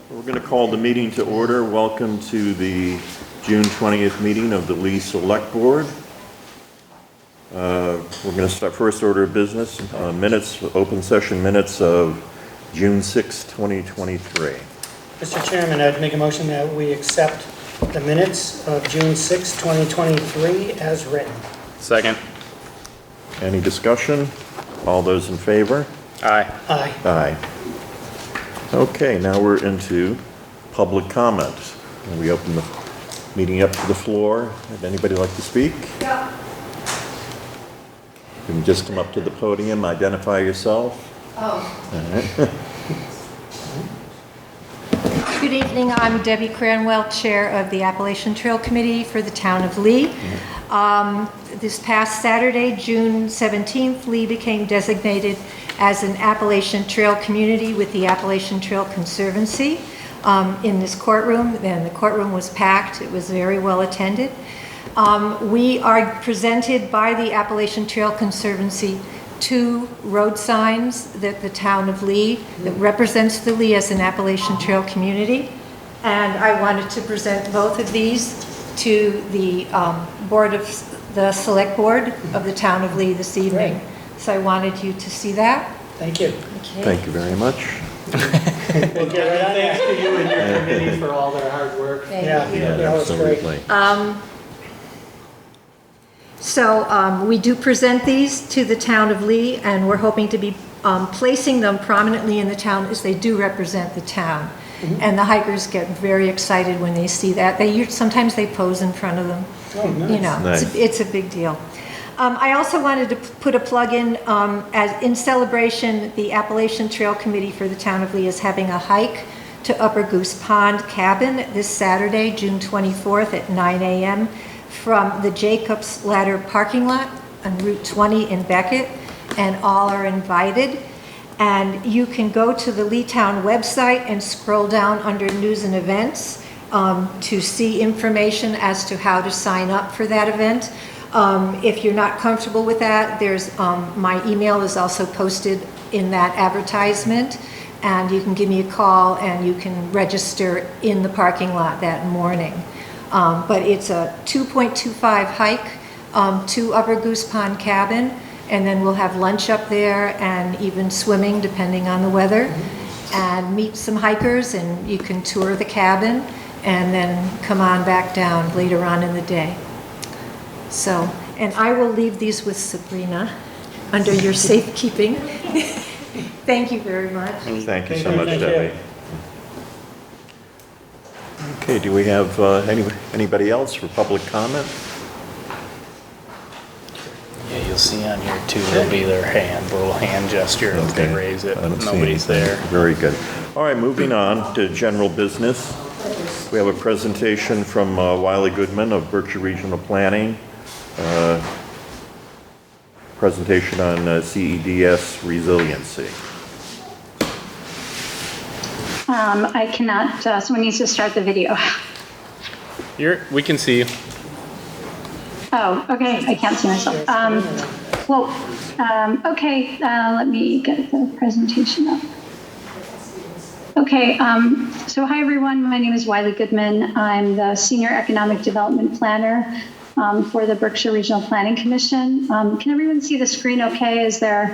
We're going to call the meeting to order. Welcome to the June 20th meeting of the Lee Select Board. We're going to start first order of business, minutes, open session minutes of June 6, 2023. Mr. Chairman, I'd make a motion that we accept the minutes of June 6, 2023 as written. Second. Any discussion? All those in favor? Aye. Aye. Aye. Okay, now we're into public comment. We open the meeting up to the floor. Would anybody like to speak? Yeah. You can just come up to the podium, identify yourself. Oh. All right. Good evening. I'm Debbie Cranwell, Chair of the Appalachian Trail Committee for the Town of Lee. This past Saturday, June 17th, Lee became designated as an Appalachian Trail community with the Appalachian Trail Conservancy in this courtroom, and the courtroom was packed. It was very well attended. We are presented by the Appalachian Trail Conservancy 2 road signs that the Town of Lee, that represents the Lee as an Appalachian Trail community. And I wanted to present both of these to the the Select Board of the Town of Lee this evening. Great. So I wanted you to see that. Thank you. Okay. Thank you very much. We'll get right on that. Thanks to you and your committee for all their hard work. Thank Yeah. you. that was great. So we do present these to the Town of Lee, and we're hoping to be placing them prominently in the town as they do represent the town. Mm-hmm. And the hikers get very excited when they see that. Sometimes they pose in front of them. Oh, nice. You know, Nice. it's a big deal. I also wanted to put a plug in, as in celebration, the Appalachian Trail Committee for the Town of Lee is having a hike to Upper Goose Pond Cabin this Saturday, June 24th at 9 a.m. from the Jacobs Ladder parking lot on Route 20 in Beckett, and all are invited. And you can go to the Lee Town website and scroll down under News and Events to see information as to how to sign up for that event. If you're not comfortable with that, there's my email is also posted in that advertisement, and you can give me a call and you can register in the parking lot that morning. But it's a 2.25 hike to Upper Goose Pond Cabin, and then we'll have lunch up there and even swimming depending on the weather, and meet some hikers, and you can tour the cabin and then come on back down later on in the day. So, and I will leave these with Sabrina under your safekeeping. Thank you very much. Thank you so Thank much, you. Debbie. Okay, do we have anybody else for public comment? Yeah, you'll see on here too, there'll be their hand, little hand gesture if they raise it. I don't see Nobody's anything. there. Very good. All right, moving on to general business. We have a presentation from Wiley Goodman of Berkshire Regional Planning. Presentation on CEDS resiliency. I cannot, someone needs to start the video. We can see you. Oh, okay, I can't see myself. Okay, let me get the presentation up. Okay, so hi everyone, my name is Wiley Goodman. I'm the Senior Economic Development Planner for the Berkshire Regional Planning Commission. Can everyone see the screen okay? Is there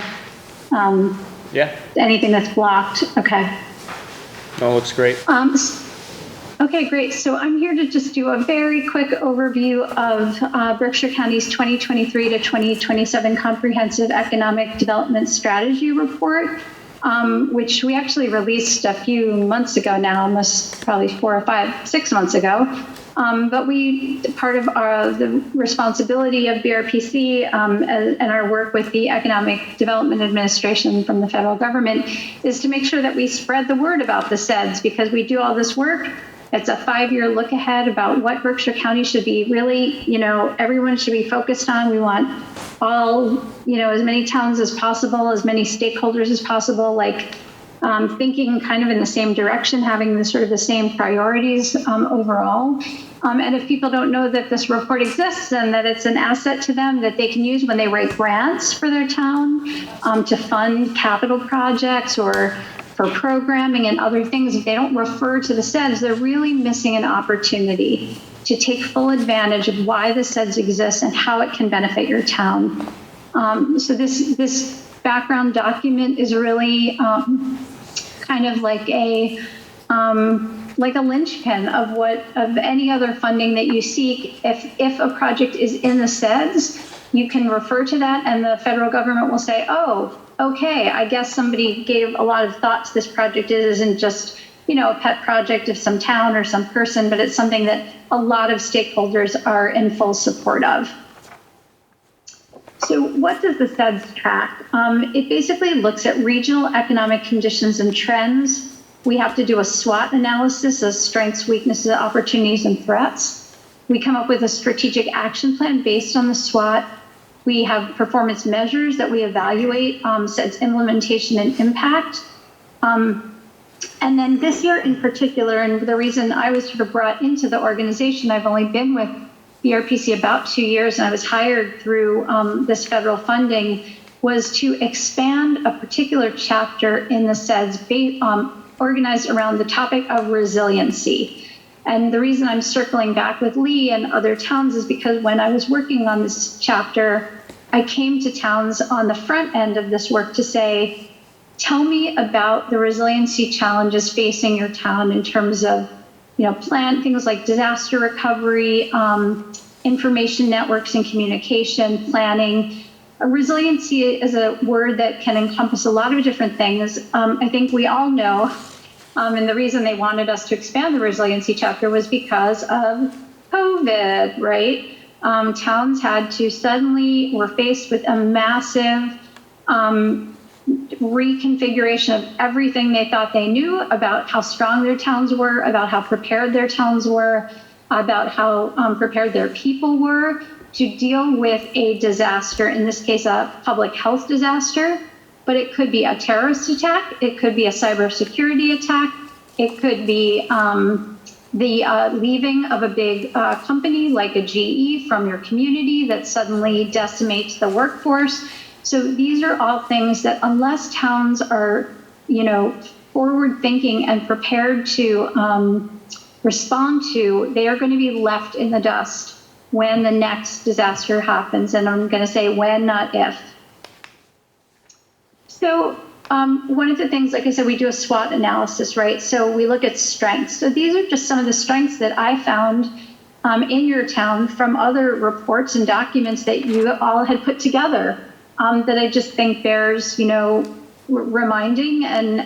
Yeah, anything that's blocked? Okay. no, looks great. Okay, great. So I'm here to just do a very quick overview of Berkshire County's 2023 to 2027 Comprehensive Economic Development Strategy Report, which we actually released a few months ago now, almost probably 4 or 5, 6 months ago. But part of the responsibility of BRPC and our work with the Economic Development Administration from the federal government is to make sure that we spread the word about the CEDS, because we do all this work. It's a 5-year look ahead about what Berkshire County should be really, everyone should be focused on. We want all, as many towns as possible, as many stakeholders as possible, thinking kind of in the same direction, having the same priorities overall. And if people don't know that this report exists and that it's an asset to them that they can use when they write grants for their town to fund capital projects or for programming and other things, if they don't refer to the SEDS, they're really missing an opportunity to take full advantage of why the SEDS exists and how it can benefit your town. So this background document is really kind of like a linchpin of any other funding that you seek. If a project is in the SEDS, you can refer to that, and the federal government will say, "Oh, okay, I guess somebody gave a lot of thought to this project. It isn't just, a pet project of some town or some person, but it's something that a lot of stakeholders are in full support of." So what does the SEDS track? It basically looks at regional economic conditions and trends. We have to do a SWOT analysis of strengths, weaknesses, opportunities, and threats. We come up with a strategic action plan based on the SWOT. We have performance measures that we evaluate, SEDS implementation and impact. And then this year in particular, and the reason I was sort of brought into the organization, I've only been with BRPC about 2 years, and I was hired through this federal funding, was to expand a particular chapter in the SEDS organized around the topic of resiliency. And the reason I'm circling back with Lee and other towns is because when I was working on this chapter, I came to towns on the front end of this work to say, tell me about the resiliency challenges facing your town in terms of, things like disaster recovery, information networks and communication, planning. Resiliency is a word that can encompass a lot of different things. I think we all know, and the reason they wanted us to expand the resiliency chapter was because of COVID, right? Towns were faced with a massive reconfiguration of everything they thought they knew about how strong their towns were, about how prepared their towns were, about how prepared their people were to deal with a disaster, in this case, a public health disaster, but it could be a terrorist attack, it could be a cybersecurity attack, it could be the leaving of a big company like a GE from your community that suddenly decimates the workforce. So these are all things that unless towns are, forward thinking and prepared to respond to, they are going to be left in the dust when the next disaster happens. And I'm going to say when, not if. So one of the things, like I said, we do a SWOT analysis, right? So we look at strengths. So these are just some of the strengths that I found in your town from other reports and documents that you all had put together that I just think bears, reminding and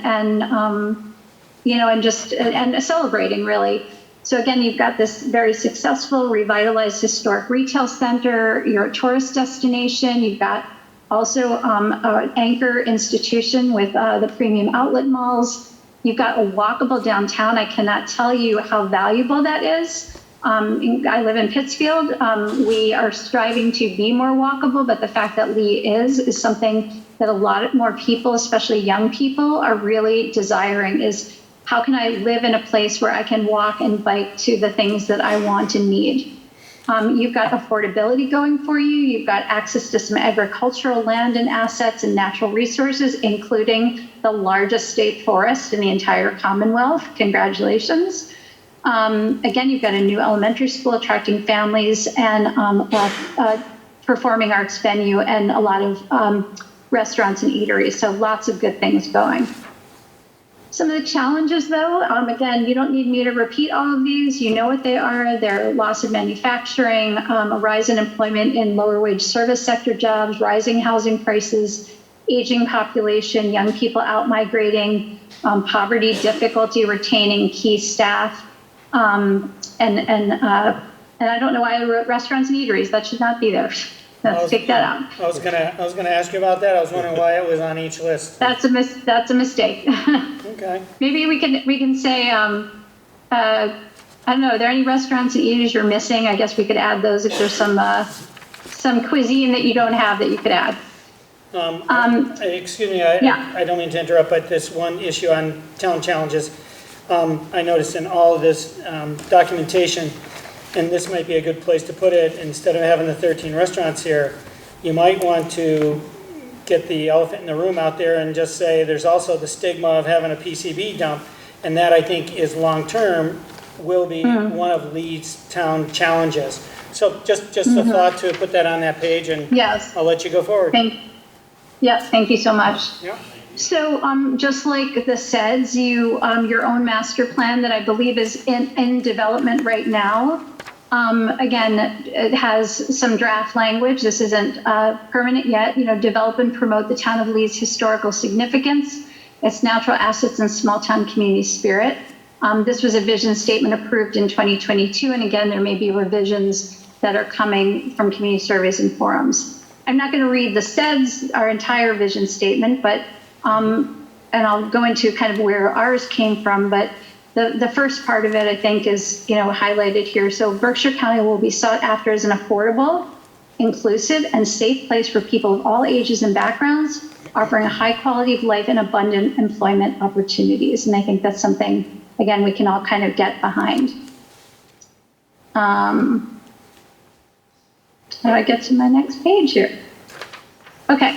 celebrating, really. So again, you've got this very successful, revitalized historic retail center. You're a tourist destination. You've got also an anchor institution with the premium outlet malls. You've got a walkable downtown. I cannot tell you how valuable that is. I live in Pittsfield. We are striving to be more walkable, but the fact that Lee is something that a lot more people, especially young people, are really desiring, is how can I live in a place where I can walk and bike to the things that I want and need? You've got affordability going for you. You've got access to some agricultural land and assets and natural resources, including the largest state forest in the entire Commonwealth. Congratulations. Again, you've got a new elementary school attracting families and performing arts venue and a lot of restaurants and eateries. So lots of good things going. Some of the challenges, though, again, you don't need me to repeat all of these. You know what they are. They're loss of manufacturing, a rise in employment in lower wage service sector jobs, rising housing prices, aging population, young people out migrating, poverty, difficulty retaining key staff, and I don't know why I wrote restaurants and eateries. That should not be there. Let's take that out. I was gonna ask you about that. I was wondering why it was on each list. That's a mistake. Okay. Maybe we can say I don't know. Are there any restaurants and eateries you're missing? I guess we could add those if there's some cuisine that you don't have that you could add. Excuse me. I don't mean to interrupt, but this one issue on town challenges. I noticed in all of this documentation, and this might be a good place to put it, instead of having the 13 restaurants here, you might want to get the elephant in the room out there and just say there's also the stigma of having a PCB dump, and that I think is long-term will be one of Lee's town challenges. So just a thought to put that on that page, and Yes. I'll let you go forward. Thank you so much. Yeah. So just like the SEDS, your own master plan that I believe is in development right now, again, it has some draft language. This isn't permanent yet. Develop and promote the town of Lee's historical significance, its natural assets and small town community spirit. This was a vision statement approved in 2022. And again, there may be revisions that are coming from community surveys and forums. I'm not going to read the SEDS, our entire vision statement, but and I'll go into kind of where ours came from, but the first part of it, I think, is, highlighted here. So Berkshire County will be sought after as an affordable, inclusive, and safe place for people of all ages and backgrounds, offering a high quality of life and abundant employment opportunities. And I think that's something, again, we can all kind of get behind. How do I get to my next page here? Okay.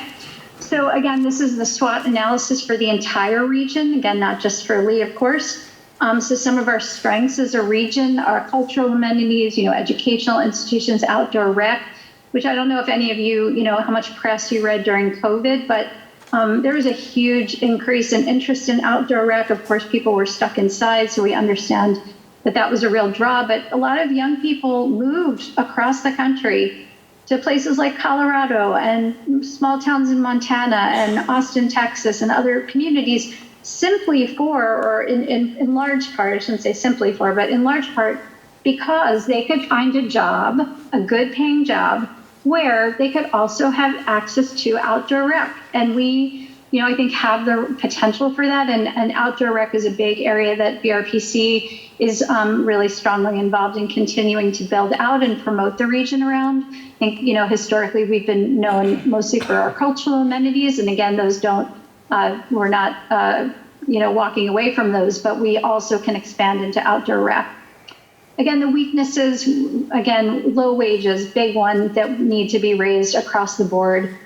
So again, this is the SWOT analysis for the entire region. Again, not just for Lee, of course. So some of our strengths as a region are cultural amenities, educational institutions, outdoor rec, which I don't know if any of you, how much press you read during COVID, but there was a huge increase in interest in outdoor rec. Of course, people were stuck inside, so we understand that was a real draw. But a lot of young people moved across the country to places like Colorado and small towns in Montana and Austin, Texas, and other communities simply for, or in large part, I shouldn't say simply for, but in large part, because they could find a job, a good paying job, where they could also have access to outdoor rec. And we, I think have the potential for that. And outdoor rec is a big area that BRPC is really strongly involved in continuing to build out and promote the region around. I think, historically we've been known mostly for our cultural amenities. And again, those we're not, walking away from those, but we also can expand into outdoor rec. Again, the weaknesses, low wages, big one that need to be raised across the board.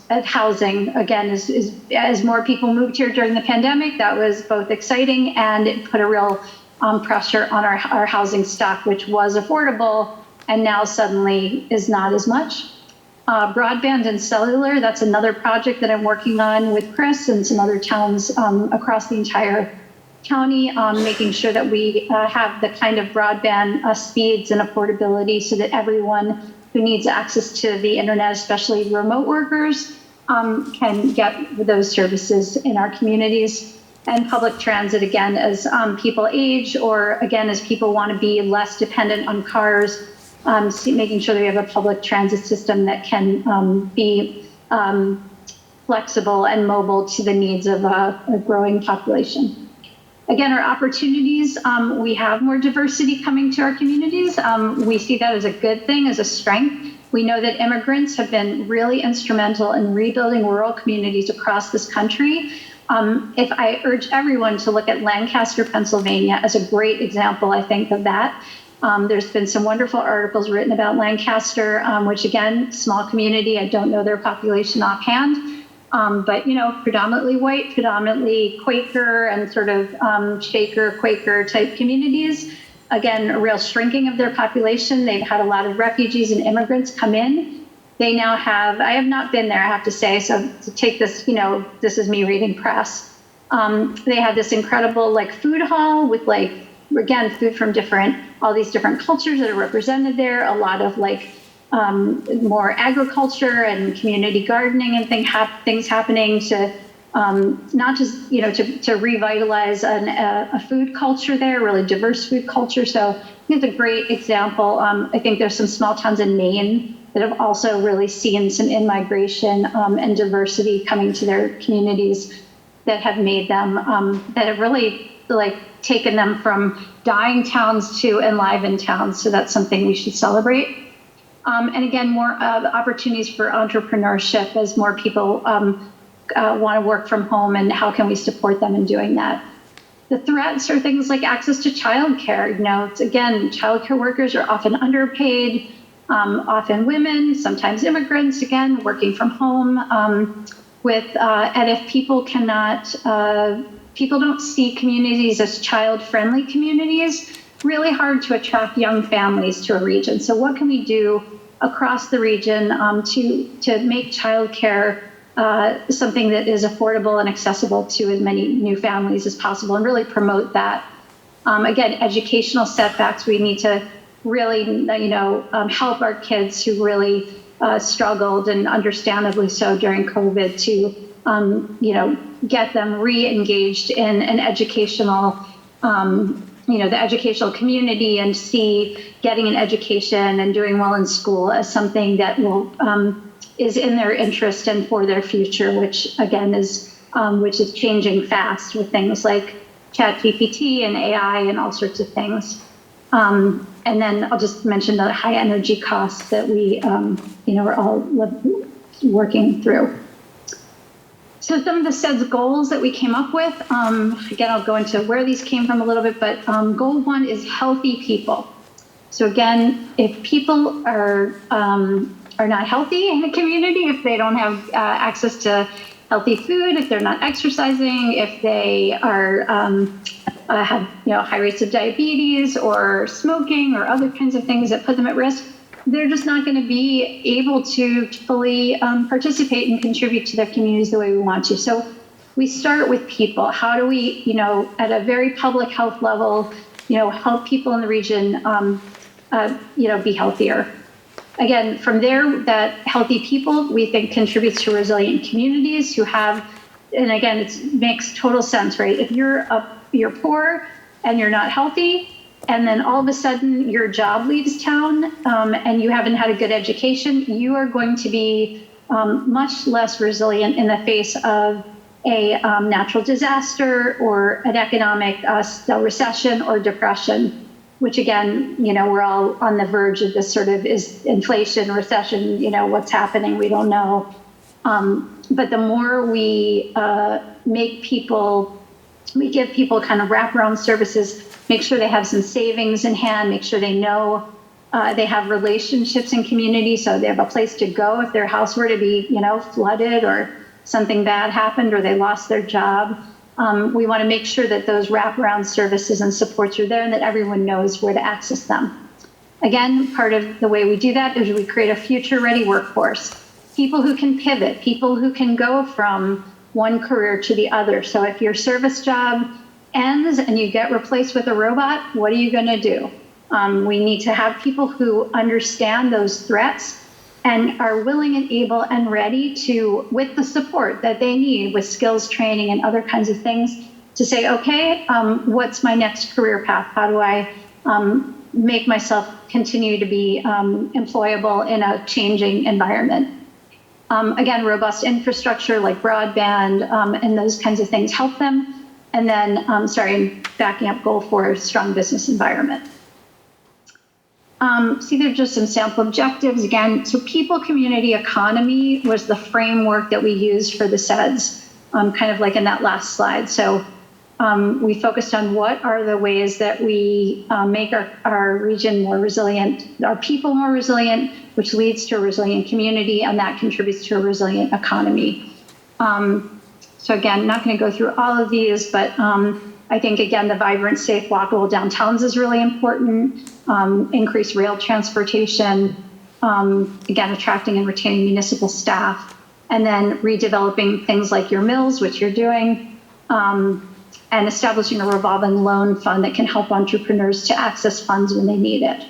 Housing, again, is as more people moved here during the pandemic, that was both exciting and it put a real pressure on our housing stock, which was affordable and now suddenly is not as much. Broadband and cellular, that's another project that I'm working on with Chris and some other towns across the entire county, making sure that we have the kind of broadband speeds and affordability so that everyone who needs access to the internet, especially remote workers, can get those services in our communities. And public transit, again, as people age, or again, as people want to be less dependent on cars, making sure that we have a public transit system that can be flexible and mobile to the needs of a growing population. Again, our opportunities, we have more diversity coming to our communities. We see that as a good thing, as a strength. We know that immigrants have been really instrumental in rebuilding rural communities across this country. If I urge everyone to look at Lancaster, Pennsylvania as a great example, I think, of that. There's been some wonderful articles written about Lancaster, which again, small community, I don't know their population offhand. But, predominantly white, predominantly Quaker and sort of Shaker, Quaker type communities. Again, a real shrinking of their population. They've had a lot of refugees and immigrants come in. They now have, I have not been there, I have to say, so to take this, this is me reading press. They have this incredible food hall with again, food from all these different cultures that are represented there. A lot of more agriculture and community gardening and things happening to not just, to revitalize a food culture there, really diverse food culture. So I think it's a great example. I think there's some small towns in Maine that have also really seen some in-migration and diversity coming to their communities that have made them, that have really taken them from dying towns to enlivened towns. So that's something we should celebrate. And again, more opportunities for entrepreneurship as more people want to work from home, and how can we support them in doing that? The threats are things like access to childcare. It's, again, childcare workers are often underpaid. often women, sometimes immigrants, again, working from home. And if people people don't see communities as child-friendly communities, really hard to attract young families to a region. So what can we do across the region to make childcare something that is affordable and accessible to as many new families as possible, and really promote that? Again, educational setbacks, we need to really, help our kids who really struggled, and understandably so during COVID, to, get them re-engaged in an educational, the educational community, and see getting an education and doing well in school as something that will is in their interest and for their future, which again is changing fast with things like ChatGPT and AI and all sorts of things. And then I'll just mention the high energy costs that we, we're all working through. So some of the SEDS goals that we came up with, again, I'll go into where these came from a little bit, but goal 1 is healthy people. So again, if people are not healthy in a community, if they don't have access to healthy food, if they're not exercising, if they are have high rates of diabetes or smoking or other kinds of things that put them at risk, they're just not going to be able to fully participate and contribute to their communities the way we want to. So we start with people. How do we, at a very public health level, help people in the region, be healthier? Again, from there, that healthy people, we think, contributes to resilient communities who have, and again, it makes total sense, right? If you're poor and you're not healthy, and then all of a sudden your job leaves town, and you haven't had a good education, you are going to be much less resilient in the face of a natural disaster or an economic recession or depression, which again, we're all on the verge of this sort of is inflation, recession, what's happening, we don't know. But the more we we give people kind of wraparound services, make sure they have some savings in hand, make sure they know they have relationships in community, so they have a place to go if their house were to be, flooded or something bad happened or they lost their job. We want to make sure that those wraparound services and supports are there and that everyone knows where to access them. Again, part of the way we do that is we create a future-ready workforce. People who can pivot, people who can go from one career to the other. So if your service job ends and you get replaced with a robot, what are you going to do? We need to have people who understand those threats and are willing and able and ready to, with the support that they need with skills training and other kinds of things, to say, okay, what's my next career path? How do I make myself continue to be employable in a changing environment? Again, robust infrastructure like broadband and those kinds of things help them. And then, backing up goal 4, strong business environment. See, there's just some sample objectives. Again, so people, community, economy was the framework that we used for the SEDS, kind of like in that last slide. So we focused on what are the ways that we make our region more resilient, our people more resilient, which leads to a resilient community, and that contributes to a resilient economy. So again, not going to go through all of these, but I think, again, the vibrant, safe, walkable downtowns is really important. Increased rail transportation, again, attracting and retaining municipal staff, and then redeveloping things like your mills, which you're doing, and establishing a revolving loan fund that can help entrepreneurs to access funds when they need it.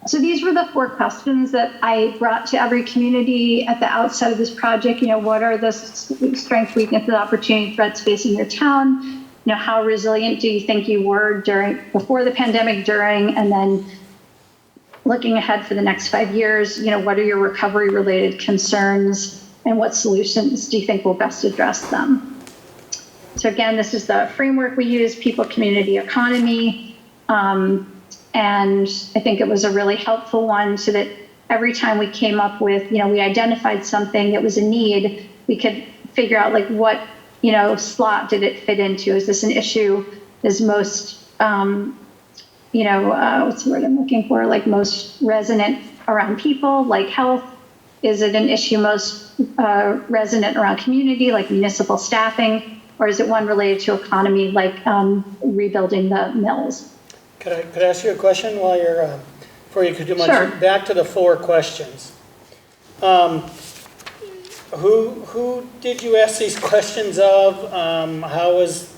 So these were the 4 questions that I brought to every community at the outset of this project. What are the strengths, weaknesses, opportunity, threats facing your town? How resilient do you think you were before the pandemic, during, and then looking ahead for the next 5 years? What are your recovery-related concerns, and what solutions do you think will best address them? So again, this is the framework we use: people, community, economy. And I think it was a really helpful one, so that every time we came up with, we identified something that was a need, we could figure out like what, slot did it fit into? Is this an issue is most what's the word I'm looking for? Like most resonant around people, like health. Is it an issue most resonant around community, like municipal staffing? Or is it one related to economy, like rebuilding the mills? Could I ask you a question while you're, before you could do much? Sure. Back to the 4 questions. Who did you ask these questions of? How was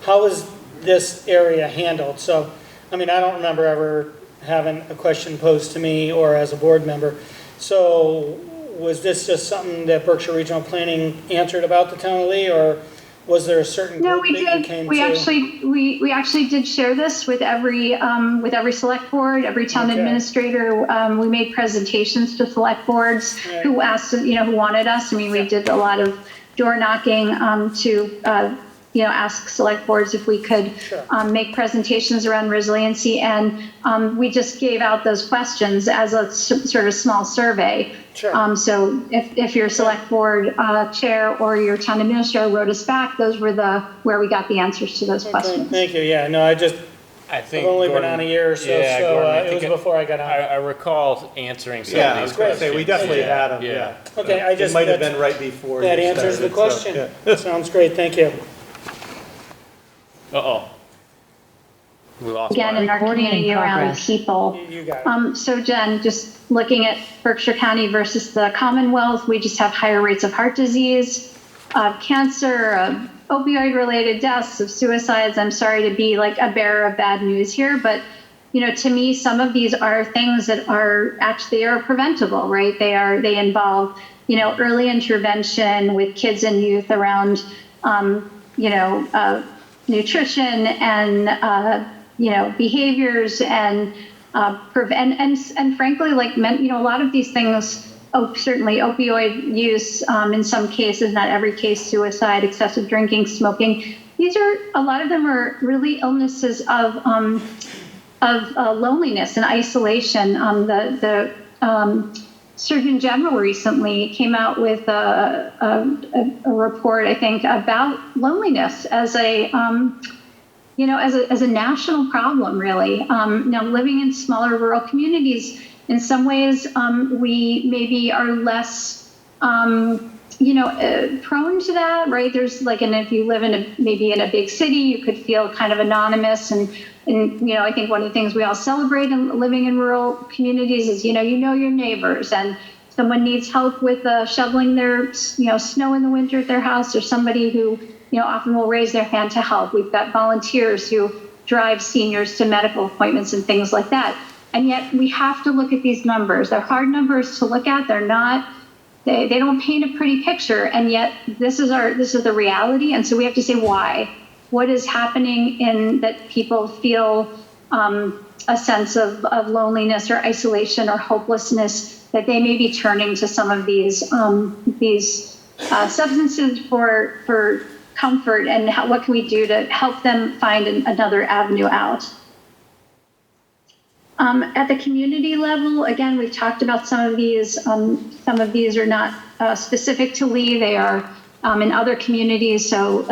how was this area handled? So, I mean, I don't remember ever having a question posed to me or as a board member. So was this just something that Berkshire Regional Planning answered about the town of Lee, or was there a certain No, group we that you did. came We to? actually did share this with every select board, every town Okay. administrator. We made presentations to select boards Right. who asked, who wanted us. I mean, we did a lot of door knocking to ask select boards if we could Sure. make presentations around resiliency, and we just gave out those questions as a sort of small survey. Sure. So if your select board chair or your town administrator wrote us back, those were where we got the answers to those Okay, questions. thank you. Yeah, no, I've think only been Gordon- on a year or so, Yeah, so Gordon, I it think was before I got on. I recall answering some Yeah, of I these was going to questions. say, we definitely Yeah, had them, yeah. Okay, I just- It might have that's- been right before That you answers the started, so, question. yeah. Sounds great, thank you. Uh-oh. We lost Again, in Mark. our Recording in community around progress. people. You got it. So Jen, just looking at Berkshire County versus the Commonwealth, we just have higher rates of heart disease, of cancer, of opioid-related deaths, of suicides. I'm sorry to be like a bearer of bad news here, but to me, some of these are things that are preventable, right? They involve, early intervention with kids and youth around, nutrition and, behaviors and frankly, like, a lot of these things, certainly opioid use, in some cases, not every case, suicide, excessive drinking, smoking. A lot of them are really illnesses of loneliness and isolation. The Surgeon General recently came out with a report, I think, about loneliness as a national problem, really. Now, living in smaller rural communities, in some ways, we maybe are less, prone to that, right? There's and if you live maybe in a big city, you could feel kind of anonymous. And I think one of the things we all celebrate in living in rural communities is, your neighbors, and someone needs help with shoveling their, snow in the winter at their house, or somebody who, often will raise their hand to help. We've got volunteers who drive seniors to medical appointments and things like that. And yet we have to look at these numbers. They're hard numbers to look at. They're not, they don't paint a pretty picture. And yet this is the reality. And so we have to say why. What is happening in that people feel a sense of loneliness or isolation or hopelessness, that they may be turning to some of these substances for comfort, and what can we do to help them find another avenue out? At the community level, again, we've talked about some of these. Some of these are not specific to Lee. They are in other communities. So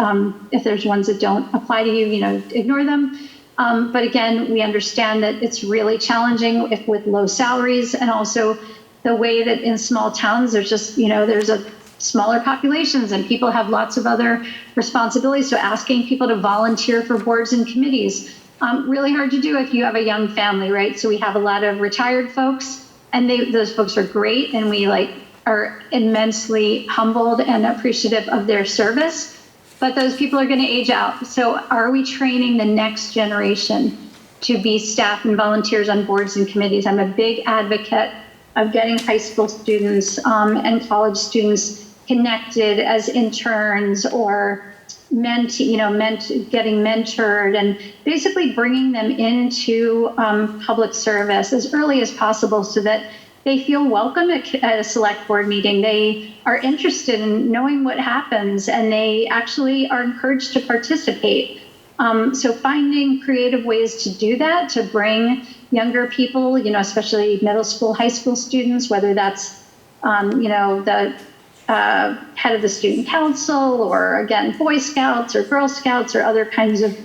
if there's ones that don't apply to you, ignore them. But again, we understand that it's really challenging with low salaries, and also the way that in small towns, there's just, there's a smaller populations and people have lots of other responsibilities. So asking people to volunteer for boards and committees, really hard to do if you have a young family, right? So we have a lot of retired folks, and those folks are great, and we are immensely humbled and appreciative of their service, but those people are going to age out. So are we training the next generation to be staff and volunteers on boards and committees? I'm a big advocate of getting high school students and college students connected as interns or getting mentored, and basically bringing them into public service as early as possible, so that they feel welcome at a select board meeting. They are interested in knowing what happens, and they actually are encouraged to participate. So finding creative ways to do that, to bring younger people, especially middle school, high school students, whether that's, the head of the student council, or again, Boy Scouts or Girl Scouts, or other kinds of,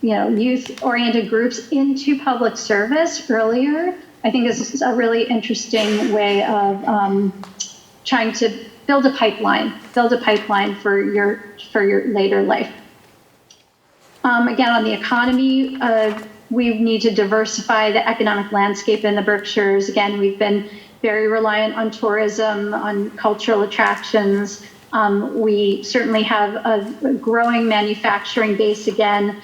youth-oriented groups into public service earlier, I think is a really interesting way of trying to build a pipeline for your later life. Again, on the economy, we need to diversify the economic landscape in the Berkshires. Again, we've been very reliant on tourism, on cultural attractions. We certainly have a growing manufacturing base again,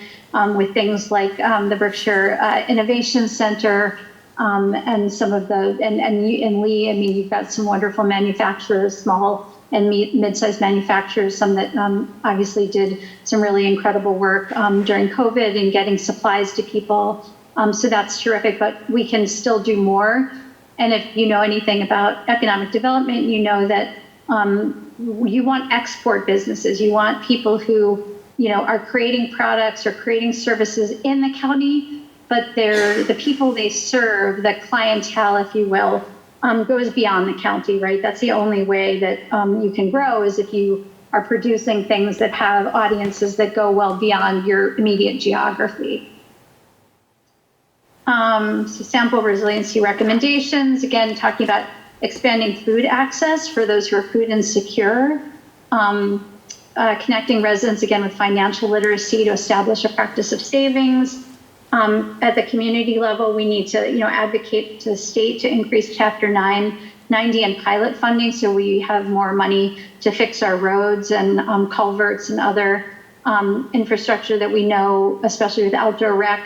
with things like the Berkshire Innovation Center, and some of the, and Lee, I mean, you've got some wonderful manufacturers, small and mid-sized manufacturers, some that obviously did some really incredible work during COVID and getting supplies to people. So that's terrific, but we can still do more. And if you know anything about economic development, you know that you want export businesses. You want people who, are creating products or creating services in the county, but they're the people they serve, the clientele, if you will, goes beyond the county, right? That's the only way that you can grow, is if you are producing things that have audiences that go well beyond your immediate geography. So sample resiliency recommendations, again, talking about expanding food access for those who are food insecure, connecting residents, again, with financial literacy to establish a practice of savings. At the community level, we need to, advocate to the state to increase Chapter 990 and pilot funding, so we have more money to fix our roads and culverts and other infrastructure that we know, especially with outdoor rec.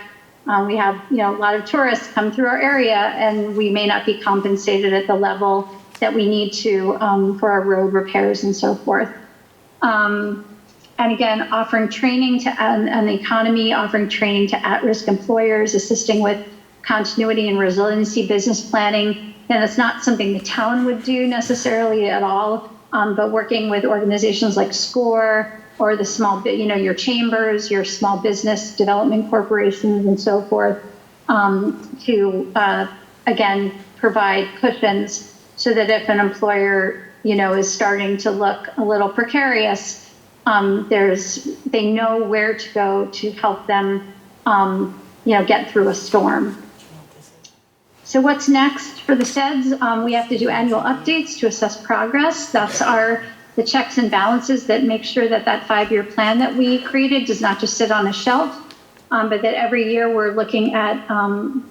We have, a lot of tourists come through our area, and we may not be compensated at the level that we need to for our road repairs and so forth. And again, offering training to on the economy, offering training to at-risk employers, assisting with continuity and resiliency business planning. And it's not something the town would do necessarily at all, but working with organizations like SCORE or the small, your chambers, your small business development corporations and so forth, to, again, provide cushions so that if an employer, is starting to look a little precarious, they know where to go to help them, get through a storm. So what's next for the SEDS? We have to do annual updates to assess progress. That's the checks and balances that make sure that that 5-year plan that we created does not just sit on a shelf, but that every year we're looking at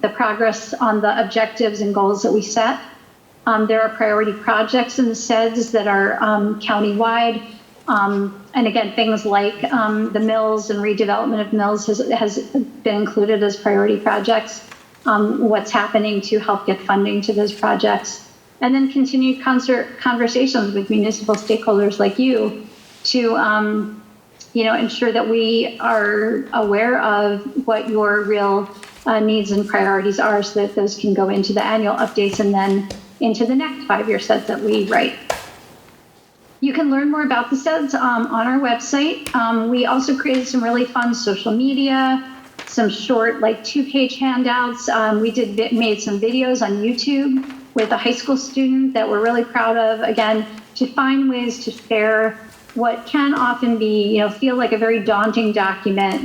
the progress on the objectives and goals that we set. There are priority projects in the SEDS that are countywide. And again, things like the mills and redevelopment of mills has been included as priority projects. What's happening to help get funding to those projects. And then continued conversations with municipal stakeholders like you to, ensure that we are aware of what your real needs and priorities are, so that those can go into the annual updates and then into the next 5-year sets that we write. You can learn more about the SEDS on our website. We also created some really fun social media, some short, 2-page handouts. We made some videos on YouTube with a high school student that we're really proud of, again, to find ways to share what can often be, feel like a very daunting document.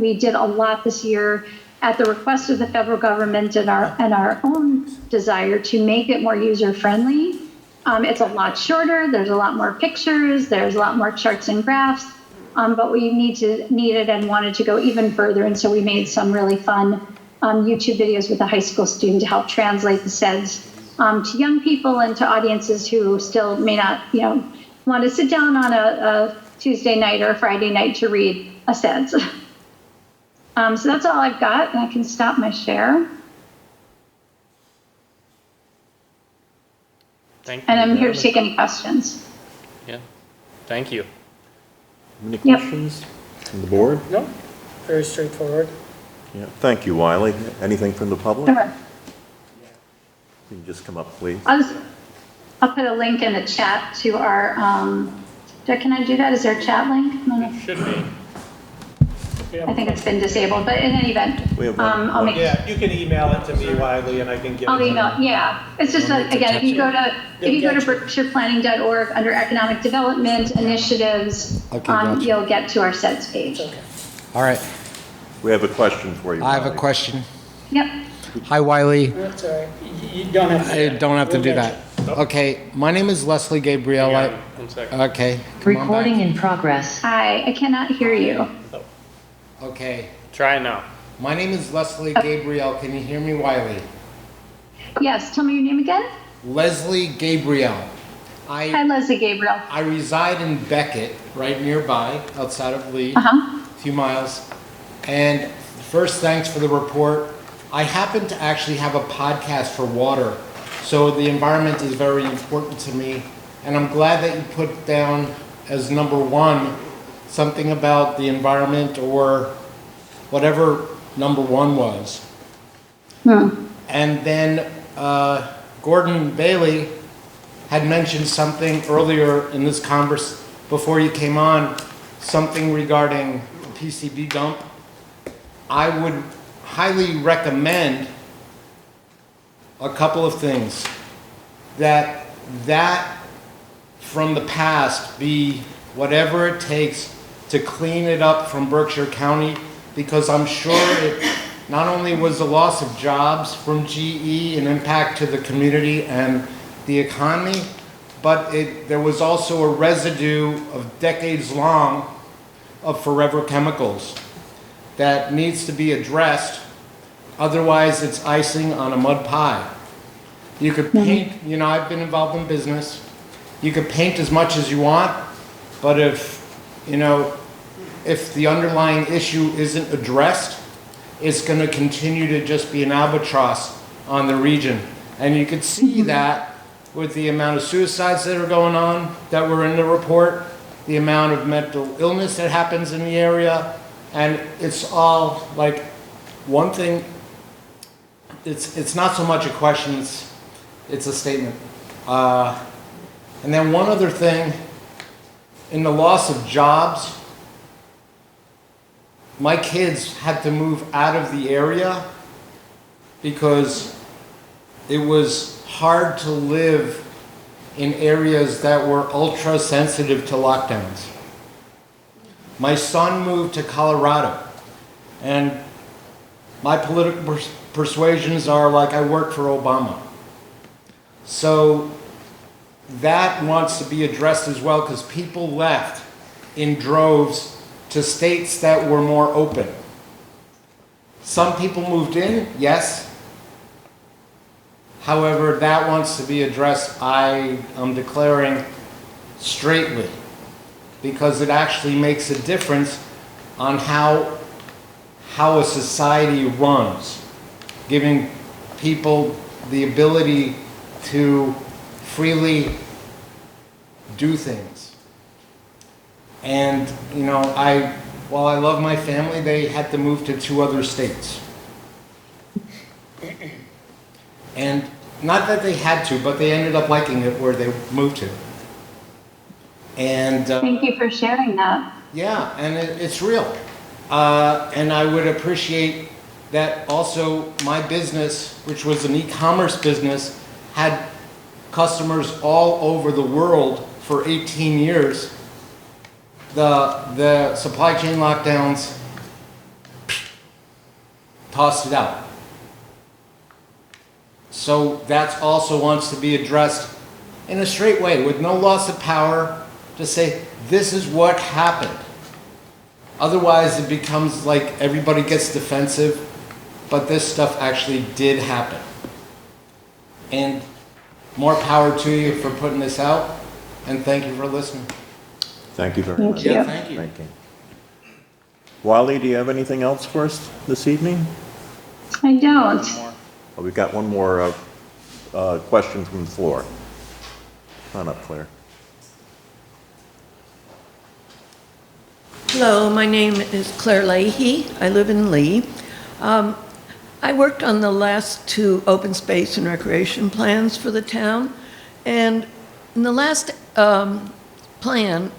We did a lot this year at the request of the federal government and our own desire to make it more user-friendly. It's a lot shorter, there's a lot more pictures, there's a lot more charts and graphs, but we needed and wanted to go even further, and so we made some really fun YouTube videos with a high school student to help translate the SEDS to young people and to audiences who still may not, want to sit down on a Tuesday night or a Friday night to read a SEDS. So that's all I've got, and I can stop my share. Thank you. And I'm here to take any questions. Yeah, thank you. Any questions from the board? No, very straightforward. Yeah, thank you, Wiley. Anything from the public? Sure. You can just come up, please. I'll put a link in the chat to our, can I do that? Is there a chat link? No. Should be. I think it's been disabled, but in any event, We have I'll make. Yeah, you can email it to me, Wiley, and I can get it. I'll email. Yeah, it's just that, again, if you go to berkshireplanning.org under economic development initiatives, Okay, gotcha. you'll get to our SEDS page. Okay. All right. We have a question for you. I have a Wiley. question. Yep. Hi, Wiley. That's all right. You don't have to. I don't have to We'll do get that. Okay, my name is Leslie Gabriel. Okay. come on Recording back. in progress. Hi, I cannot hear you. Okay, Try now. my name is Leslie Gabriel. Can you hear me, Wiley? Yes, tell me your name again. Leslie Gabriel. Hi, Leslie Gabriel. I reside in Beckett, right nearby, outside of Lee, Uh-huh. a few miles. And first, thanks for the report. I happen to actually have a podcast for water, so the environment is very important to me. And I'm glad that you put down as number one something about the environment or whatever number one was. And then Gordon Bailey had mentioned something earlier in this converse before you came on, something regarding the PCB dump. I would highly recommend a couple of things. That from the past be whatever it takes to clean it up from Berkshire County, because I'm sure it not only was a loss of jobs from GE, an impact to the community and the economy, but there was also a residue of decades long of forever chemicals that needs to be addressed. Otherwise, it's icing on a mud pie. You could paint, I've been involved in business. You could paint as much as you want, but if the underlying issue isn't addressed, it's going to continue to just be an albatross on the region. And you could see that with the amount of suicides that are going on that were in the report, the amount of mental illness that happens in the area, and it's all like one thing. It's not so much a question, it's a statement. And then one other thing, in the loss of jobs, my kids had to move out of the area because it was hard to live in areas that were ultra sensitive to lockdowns. My son moved to Colorado, and my political persuasions are like I work for Obama. So that wants to be addressed as well, because people left in droves to states that were more open. Some people moved in, yes. However, that wants to be addressed, I am declaring straightly, because it actually makes a difference on how a society runs, giving people the ability to freely do things. And, while I love my family, they had to move to 2 other states. And not that they had to, but they ended up liking it where they moved to. And Thank you for sharing that. yeah, and it's real. And I would appreciate that also my business, which was an e-commerce business, had customers all over the world for 18 years. The supply chain lockdowns tossed it out. So that also wants to be addressed in a straight way, with no loss of power, to say, this is what happened. Otherwise, it becomes like everybody gets defensive, but this stuff actually did happen. And more power to you for putting this out, and thank you for listening. Thank you very much. Yeah, thank you. Thank you. Wally, do you have anything else for us this evening? I don't. Oh, we've got one more question from the floor. Come on up, Claire. Hello, my name is Claire Leahy. I live in Lee. I worked on the last 2 open space and recreation plans for the town, and in the last plan,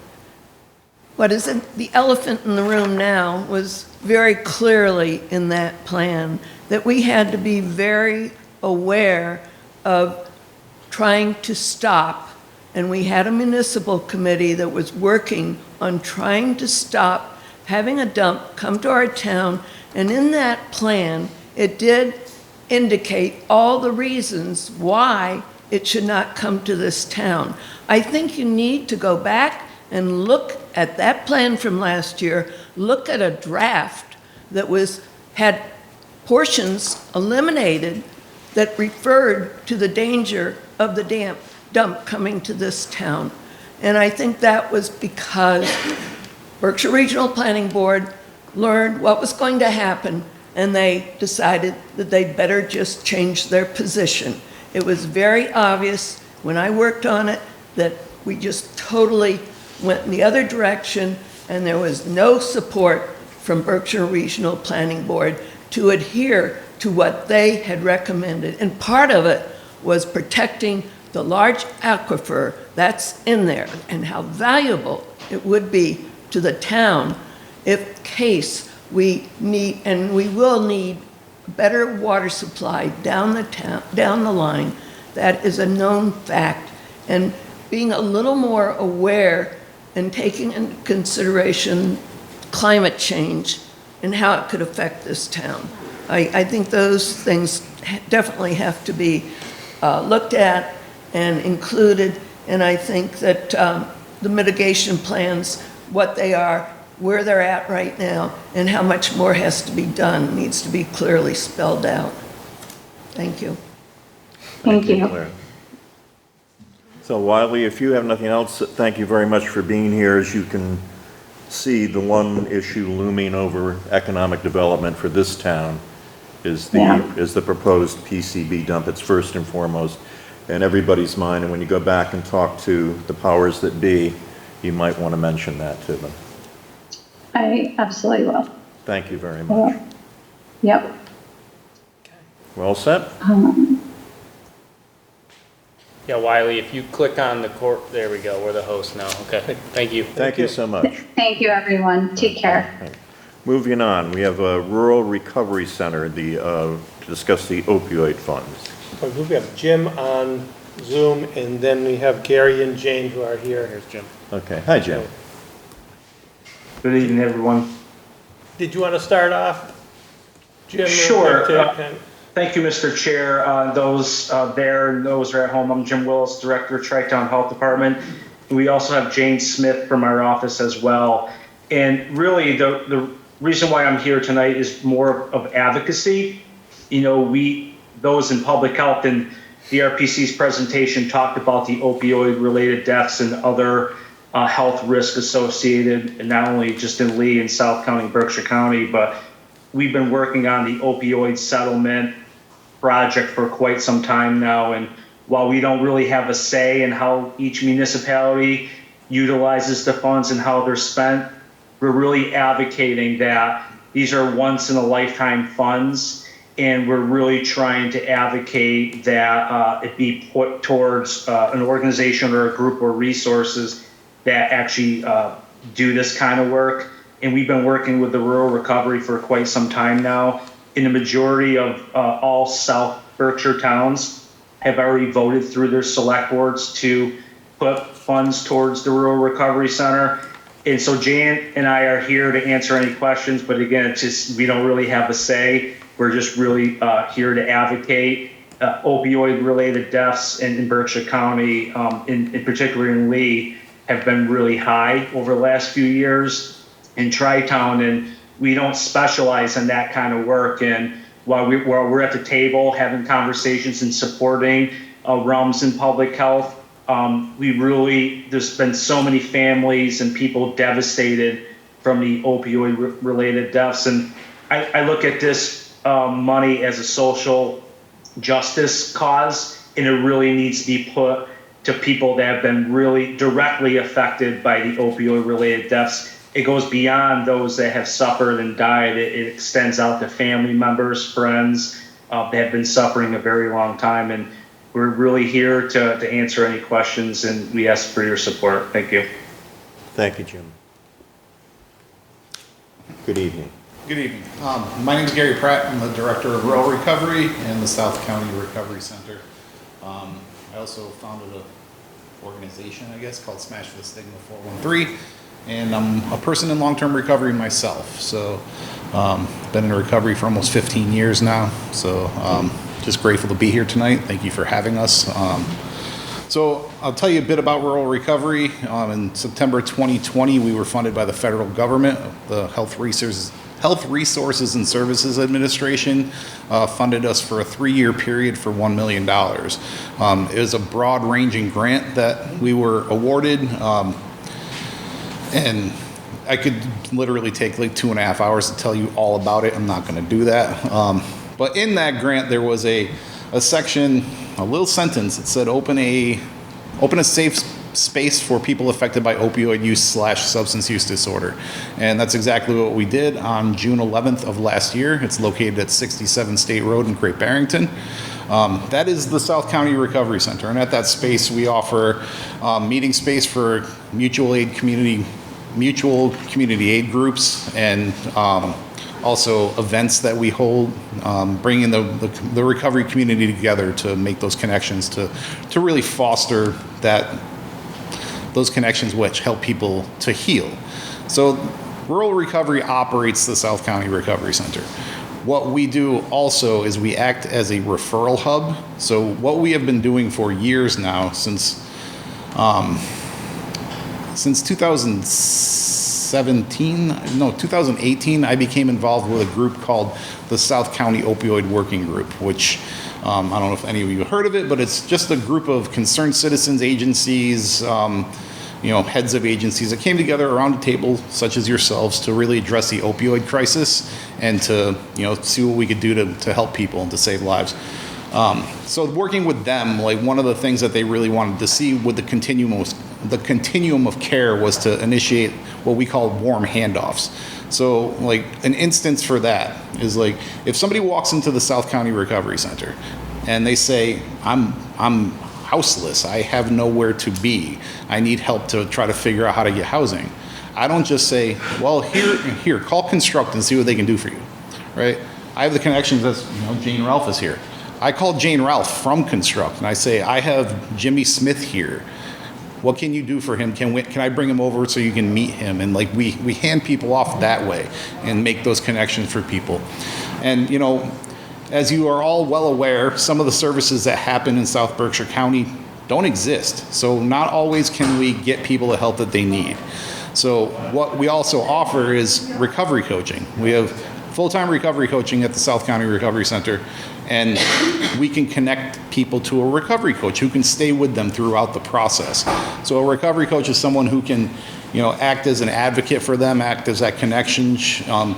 the elephant in the room now was very clearly in that plan, that we had to be very aware of trying to stop, and we had a municipal committee that was working on trying to stop having a dump come to our town And in that plan, it did indicate all the reasons why it should not come to this town. I think you need to go back and look at that plan from last year, look at a draft that had portions eliminated that referred to the danger of the dump coming to this town. And I think that was because Berkshire Regional Planning Board learned what was going to happen, and they decided that they'd better just change their position. It was very obvious when I worked on it that we just totally went in the other direction, and there was no support from Berkshire Regional Planning Board to adhere to what they had recommended. And part of it was protecting the large aquifer that's in there and how valuable it would be to the town if case we need, and we will need, better water supply down the line. That is a known fact. And being a little more aware and taking into consideration climate change and how it could affect this town. I think those things definitely have to be looked at and included, and I think that the mitigation plans, what they are, where they're at right now, and how much more has to be done needs to be clearly spelled out. Thank you. Thank you. Claire. So Wiley, if you have nothing else, thank you very much for being here. As you can see, the one issue looming over economic development for this town is the proposed PCB dump. It's first and foremost in everybody's mind, and when you go back and talk to the powers that be, you might want to mention that to them. I absolutely will. Thank you very much. Yep. Well said. Yeah, Wiley, if you click on the there we go, we're the host now. Okay, thank you. Thank you so much. Thank you, everyone. Take care. Moving on, we have a Rural Recovery Center to discuss the opioid funds. I believe we have Jim on Zoom, and then we have Gary and Jane who are here. Here's Jim. Okay, hi Jim. Good evening, everyone. Did you want to start off, Jim? real Sure. quick? Thank you, Mr. Chair. Those there and those who are at home, I'm Jim Willis, Director of Tri-Town Health Department. We also have Jane Smith from our office as well. And really, the reason why I'm here tonight is more of advocacy. You know, those in public health and the RPC's presentation talked about the opioid-related deaths and other health risk associated, and not only just in Lee and South County, Berkshire County, but we've been working on the opioid settlement project for quite some time now. And while we don't really have a say in how each municipality utilizes the funds and how they're spent, we're really advocating that these are once in a lifetime funds. And we're really trying to advocate that it be put towards an organization or a group or resources that actually do this kind of work. And we've been working with the rural recovery for quite some time now. In the majority of all South Berkshire towns have already voted through their select boards to put funds towards the Rural Recovery Center. And so Jan and I are here to answer any questions, but again, it's just, we don't really have a say. We're just really here to advocate. Opioid-related deaths in Berkshire County, in particular in Lee, have been really high over the last few years in Tri-Town, and we don't specialize in that kind of work. And while we're at the table having conversations and supporting realms in public health, there's been so many families and people devastated from the opioid-related deaths. And I look at this money as a social justice cause, and it really needs to be put to people that have been really directly affected by the opioid-related deaths. It goes beyond those that have suffered and died. It extends out to family members, friends that have been suffering a very long time. And we're really here to answer any questions, and we ask for your support. Thank you. Thank you, Jim. Good evening. Good evening. My name is Gary Pratt. I'm the Director of Rural Recovery and the South County Recovery Center. I also founded an organization, I guess, called Smash the Stigma 413, and I'm a person in long-term recovery myself. So Been in recovery for almost 15 years now, so just grateful to be here tonight. Thank you for having us. So I'll tell you a bit about rural recovery. In September 2020, we were funded by the federal government. The Health Resources and Services Administration funded us for a 3-year period for $1 million. It was a broad-ranging grant that we were awarded, and I could literally take like 2.5 hours to tell you all about it. I'm not going to do that. But in that grant, there was a section, a little sentence that said, open a safe space for people affected by opioid use / substance use disorder. And that's exactly what we did on June 11th of last year. It's located at 67 State Road in Great Barrington. That is the South County Recovery Center. And at that space, we offer meeting space for mutual community aid groups, and also events that we hold, bringing the recovery community together to make those connections, to really foster those connections which help people to heal. So rural recovery operates the South County Recovery Center. What we do also is we act as a referral hub. So what we have been doing for years now, since 2018, I became involved with a group called the South County Opioid Working Group, which I don't know if any of you have heard of it, but it's just a group of concerned citizens, agencies, heads of agencies that came together around a table, such as yourselves, to really address the opioid crisis and to, see what we could do to help people and to save lives. So working with them, like one of the things that they really wanted to see with the continuum of care was to initiate what we call warm handoffs. So like an instance for that is like if somebody walks into the South County Recovery Center and they say, I'm houseless, I have nowhere to be, I need help to try to figure out how to get housing. I don't just say, well, here, call Construct and see what they can do for you, right? I have the connections, as Jane Ralph is here. I call Jane Ralph from Construct and I say, I have Jimmy Smith here. What can you do for him? Can I bring him over so you can meet him? And like we hand people off that way and make those connections for people. And as you are all well aware, some of the services that happen in South Berkshire County don't exist. So not always can we get people the help that they need. So what we also offer is recovery coaching. We have full-time recovery coaching at the South County Recovery Center, and we can connect people to a recovery coach who can stay with them throughout the process. So a recovery coach is someone who can, act as an advocate for them, act as that connection,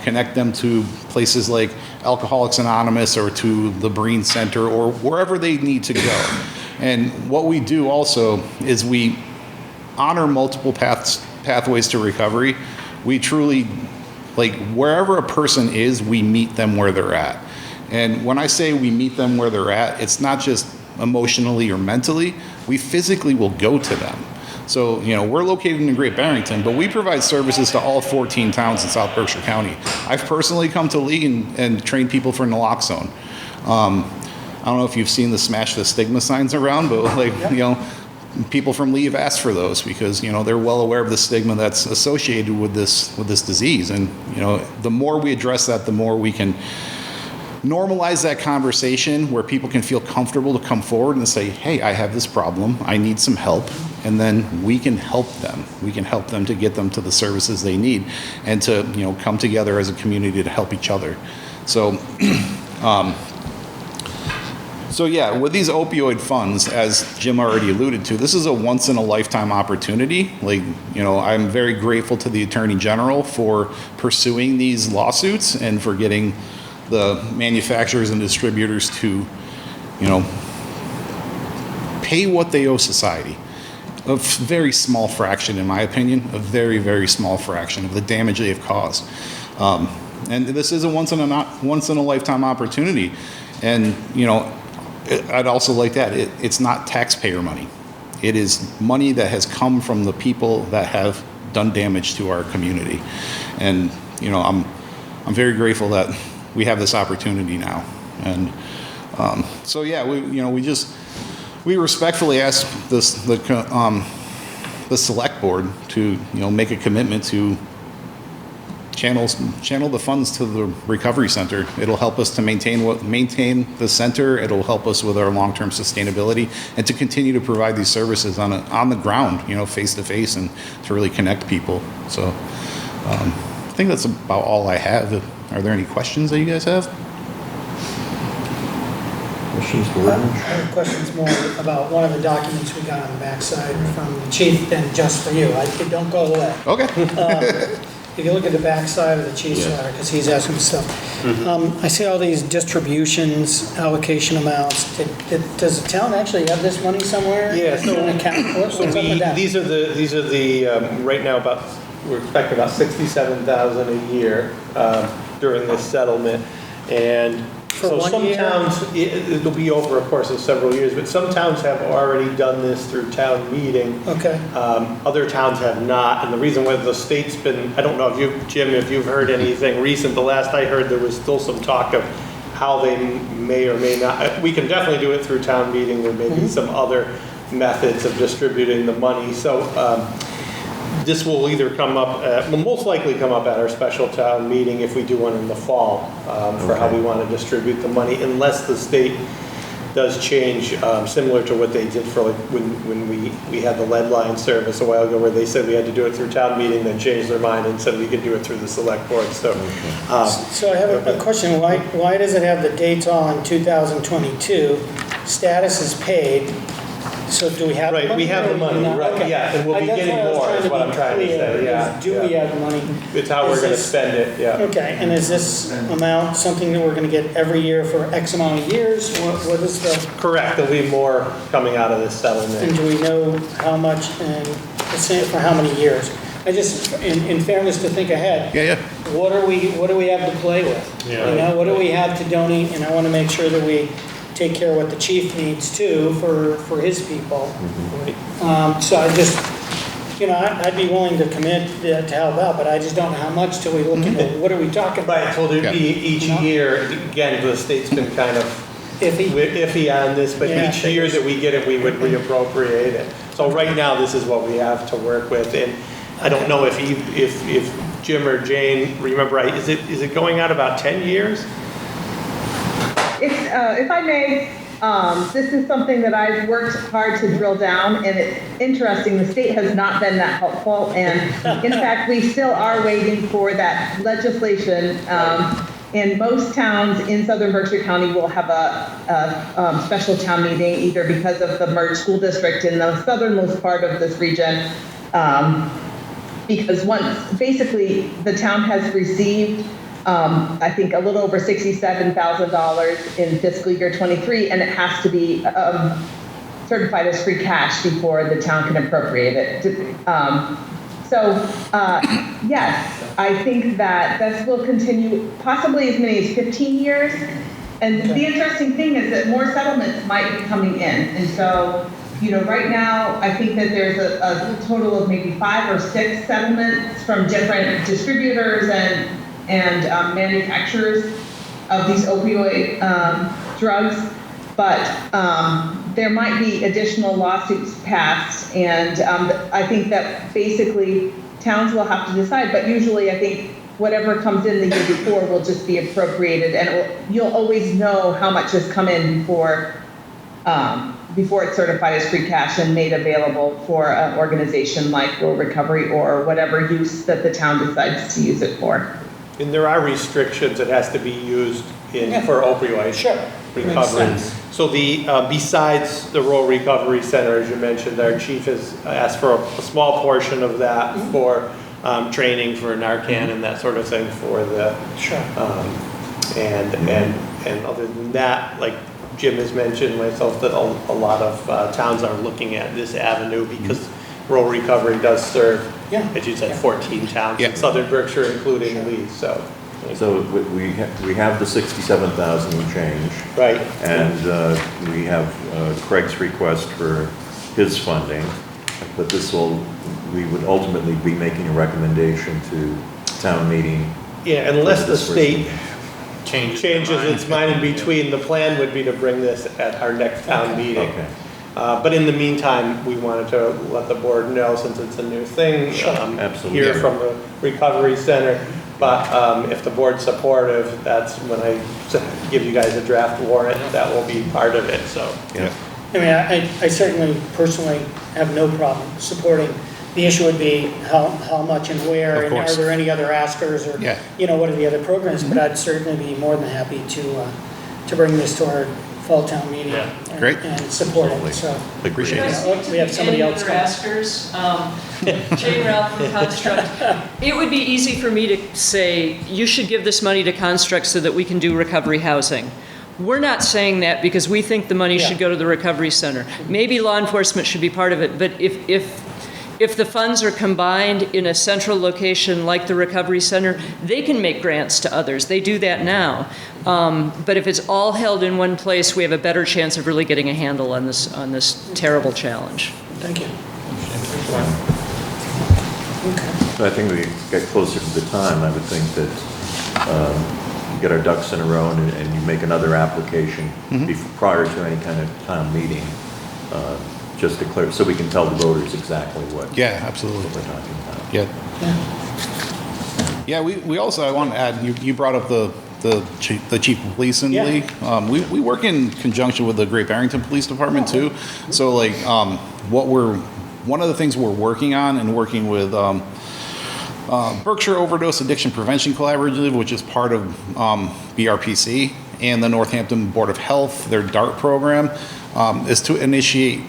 connect them to places like Alcoholics Anonymous or to the Breen Center or wherever they need to go. And what we do also is we honor multiple pathways to recovery. We truly, wherever a person is, we meet them where they're at. And when I say we meet them where they're at, it's not just emotionally or mentally, we physically will go to them. So, we're located in Great Barrington, but we provide services to all 14 towns in South Berkshire County. I've personally come to Lee and trained people for naloxone. I don't know if you've seen the Smash the Stigma signs around, but people from Lee have asked for those because, they're well aware of the stigma that's associated with this disease. And, the more we address that, the more we can normalize that conversation where people can feel comfortable to come forward and say, hey, I have this problem, I need some help, and then we can help them. We can help them to get them to the services they need and to, come together as a community to help each other. So, yeah, with these opioid funds, as Jim already alluded to, this is a once-in-a-lifetime opportunity. I'm very grateful to the Attorney General for pursuing these lawsuits and for getting the manufacturers and distributors to, pay what they owe society. A very small fraction, in my opinion, a very, very small fraction of the damage they have caused. And this is a once-in-a-lifetime opportunity. And, I'd also like that. It's not taxpayer money. It is money that has come from the people that have done damage to our community. And, I'm very grateful that we have this opportunity now. And so yeah, we respectfully ask the Select Board to make a commitment to channel the funds to the recovery center. It'll help us to maintain the center. It'll help us with our long-term sustainability and to continue to provide these services on the ground, face to face, and to really connect people. So I think that's about all I have. Are there any questions that you guys have? Questions for I Rich? have questions more about one of the documents we got on the backside from the chief than just for you. Don't go away. Okay. If you look at the backside of the chief's letter, because he's asking stuff. I see all these distributions, allocation amounts. Does the town actually have this money somewhere? Yeah, so- An account? What's up with that? These are the right now we're expecting about 67,000 a year during this settlement. And For so 1 some year? towns, it'll be over a course of several years, but some towns have already done this through town meeting. Okay. Other towns have not, and the reason why the state's been, I don't know if Jim, if you've heard anything recent, the last I heard, there was still some talk of how they may or may not, we can definitely do it through town meeting, there may be some other methods of distributing the money, so this will either will most likely come up at our special town meeting if we do one in the fall, for how we want to distribute the money, unless the state does change, similar to what they did for like when we had the lead line service a while ago, where they said we had to do it through town meeting, then changed their mind and said we could do it through the select board. So So I have a question. Why does it have the dates all in 2022? Status is paid. So do we have the money? Right, we have the money, right, Okay. yeah, and we'll be That's getting I was more, is what I'm trying to be clear, say, yeah. is do we have the money? It's how we're Is gonna this- spend it, yeah. Okay, and is this amount something that we're gonna get every year for X amount of years? What is the, Correct, there'll be more coming out of this and settlement. do we know how much and for how many years? I just, in fairness to think ahead. Yeah. What do we have to play with? Yeah. You know, what do we have to donate? And I want to make sure that we take care of what the chief needs too for his people. So I just, I'd be willing to commit to help out, but I just don't know how much till we look into what are we talking about? Right, so there'd be each year, again, the state's been kind of iffy on this, but Yeah. each year that we get it, we would reappropriate it. So right now, this is what we have to work with, and I don't know if Jim or Jane remember right, is it going out about 10 years? If I may, this is something that I've worked hard to drill down, and it's interesting, the state has not been that helpful, and in fact, we still are waiting for that legislation. And most towns in southern Berkshire County will have a special town meeting, either because of the merged school district in the southernmost part of this region, because basically the town has received I think a little over $67,000 in fiscal year 23, and it has to be certified as free cash before the town can appropriate it. Yes, I think that this will continue possibly as many as 15 years. And the interesting thing is that more settlements might be coming in. And so, right now, I think that there's a total of maybe 5 or 6 settlements from different distributors and manufacturers of these opioid drugs, but there might be additional lawsuits passed, and I think that basically towns will have to decide, but usually I think whatever comes in the year before will just be appropriated, and you'll always know how much has come in before it's certified as free cash and made available for an organization like Rural Recovery or whatever use that the town decides to use it for. And there are restrictions that has to be used for opioid recovery. Makes sense. So besides the Rural Recovery Center, as you mentioned, our chief has asked for a small portion of that for training for Narcan and that sort of thing for the, and other than that, like Jim has mentioned, myself, that a lot of towns are looking at this avenue because Rural Recovery does serve, as you said, 14 towns in southern Berkshire, including Lee, so. So we have the 67,000 and change. Right. And we have Craig's request for his funding, but we would ultimately be making a recommendation to town meeting. Yeah, unless the state changes its mind in between, the plan would be to bring this at our next town meeting. Okay. But in the meantime, we wanted to let the board know, since it's a new thing, Absolutely. hear from the Recovery Center, But if the board's supportive, that's when I give you guys a draft warrant, that will be part of it, so. Yeah. I mean, I certainly personally have no problem supporting. The issue would be how much and where, Of and are course. there any other askers, or, Yeah. you know, what are the other programs? But I'd certainly be more than happy to bring this to our fall town meeting. Yeah. and- Great. And support it, so. Appreciate it. Oh, we have somebody else Any other coming. askers? Jane Ralph from Construct. It would be easy for me to say, you should give this money to Construct so that we can do recovery housing. We're not saying that because we think the money should go to the recovery center. Maybe law enforcement should be part of it, but if the funds are combined in a central location like the recovery center, they can make grants to others. They do that now. But if it's all held in one place, we have a better chance of really getting a handle on this terrible challenge. Thank you. So I think we get closer to the time, I would think that get our ducks in a row and you make another application prior to any kind of town meeting, just to clear, so we can tell the voters exactly what Yeah, absolutely. we're talking about. Yeah. Yeah, we also, I want to add, you brought up the chief of police in Yeah. Lee. We work in conjunction with the Great Barrington Police Department too. So like, one of the things we're working on and working with, Berkshire Overdose Addiction Prevention Collaborative, which is part of BRPC, and the Northampton Board of Health, their DART program, is to initiate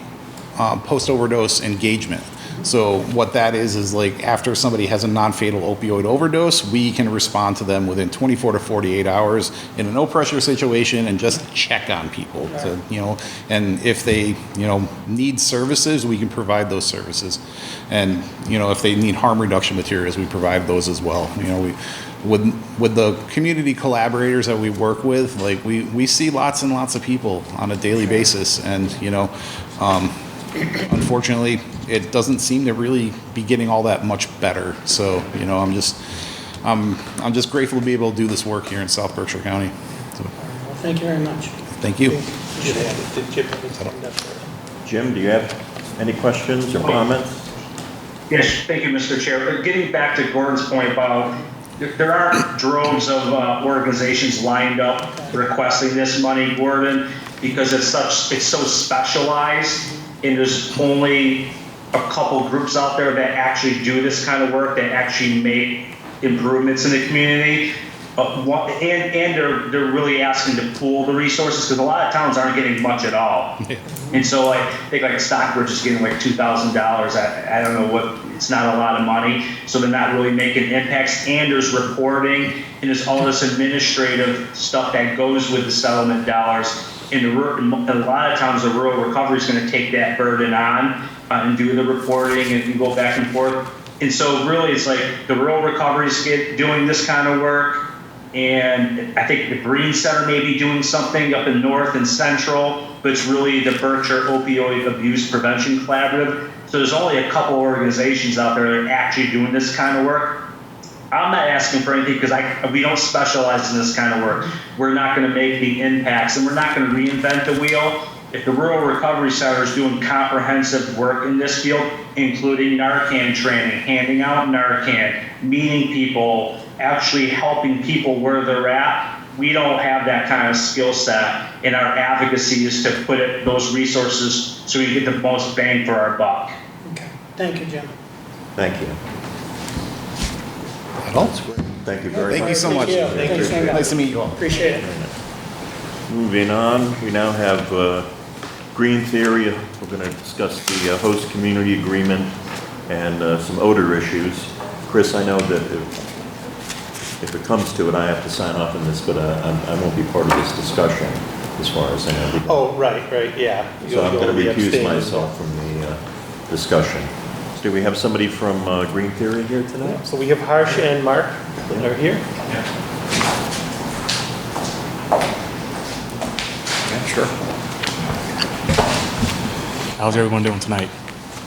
post-overdose engagement. So what that is like after somebody has a non-fatal opioid overdose, we can respond to them within 24 to 48 hours in a no-pressure situation and just check on people, to, you know, and if they, you know, need services, we can provide those services. And, you know, if they need harm reduction materials, we provide those as well. You know, with the community collaborators that we work with, like we see lots and lots of people on a daily basis, and, you know, unfortunately, it doesn't seem to really be getting all that much better. So, you know, I'm just grateful to be able to do this work here in South Berkshire County. So, Well, thank you very much. thank you. Did Jim have anything up there? Jim, do you have any questions or comments? Yes, thank you, Mr. Chair. But getting back to Gordon's point about there are droves of organizations lined up requesting this money, Gordon, because it's so specialized, and there's only a couple groups out there that actually do this kind of work, that actually make improvements in the community. And they're really asking to pool the resources, because a lot of towns aren't getting much at all. And so I think like Stockbridge is getting like $2,000. I don't know what, it's not a lot of money. So they're not really making impacts, and there's reporting, and there's all this administrative stuff that goes with the settlement dollars. And a lot of times the rural recovery is going to take that burden on and do the reporting and go back and forth. And so really it's like the rural recovery is doing this kind of work. And I think the Green Center may be doing something up in North and Central, but it's really the Berkshire Opioid Abuse Prevention Collaborative. So there's only a couple organizations out there that are actually doing this kind of work. I'm not asking for anything because we don't specialize in this kind of work. We're not going to make the impacts, and we're not going to reinvent the wheel. If the Rural Recovery Center is doing comprehensive work in this field, including Narcan training, handing out Narcan, meeting people, actually helping people where they're at, we don't have that kind of skill set. And our advocacy is to put those resources so we get the most bang for our buck. Okay. Thank you, Jim. Thank you. That's great. Thank you very much. Thank you so much. Thank you. Thanks very much. Nice to meet you all. Appreciate it. Moving on, we now have Green Theory. We're going to discuss the host community agreement and some odor issues. Chris, I know that if it comes to it, I have to sign off on this, but I won't be part of this discussion as far as I know. Oh, right, yeah. So I'm going to You'll be recuse abstaining. myself from the discussion. So do we have somebody from Green Theory here tonight? So we have Harsh and Mark that are here. Yeah, sure. How's everyone doing tonight?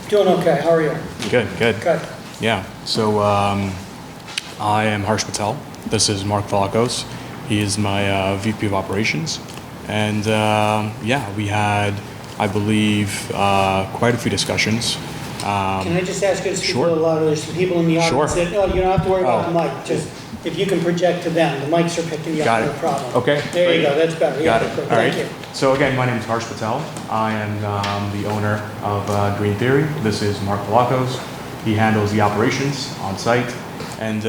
Doing okay. How are you? Good, good. Good. Yeah, so I am Harsh Patel. This is Mark Valakos. He is my VP of Operations. And yeah, we had, I believe, quite a few discussions. Can I just ask you to speak a Sure. little louder? There's some people in the audience Sure. that, oh, you don't have to worry about the Oh. mic. Just if you can project to them, the mics are picking you Got up, it. no problem. Okay. There you go, that's better. Got Yeah, it. good. All right. Thank you. So again, my name is Harsh Patel. I am the owner of Green Theory. This is Mark Palakos. He handles the operations on site. And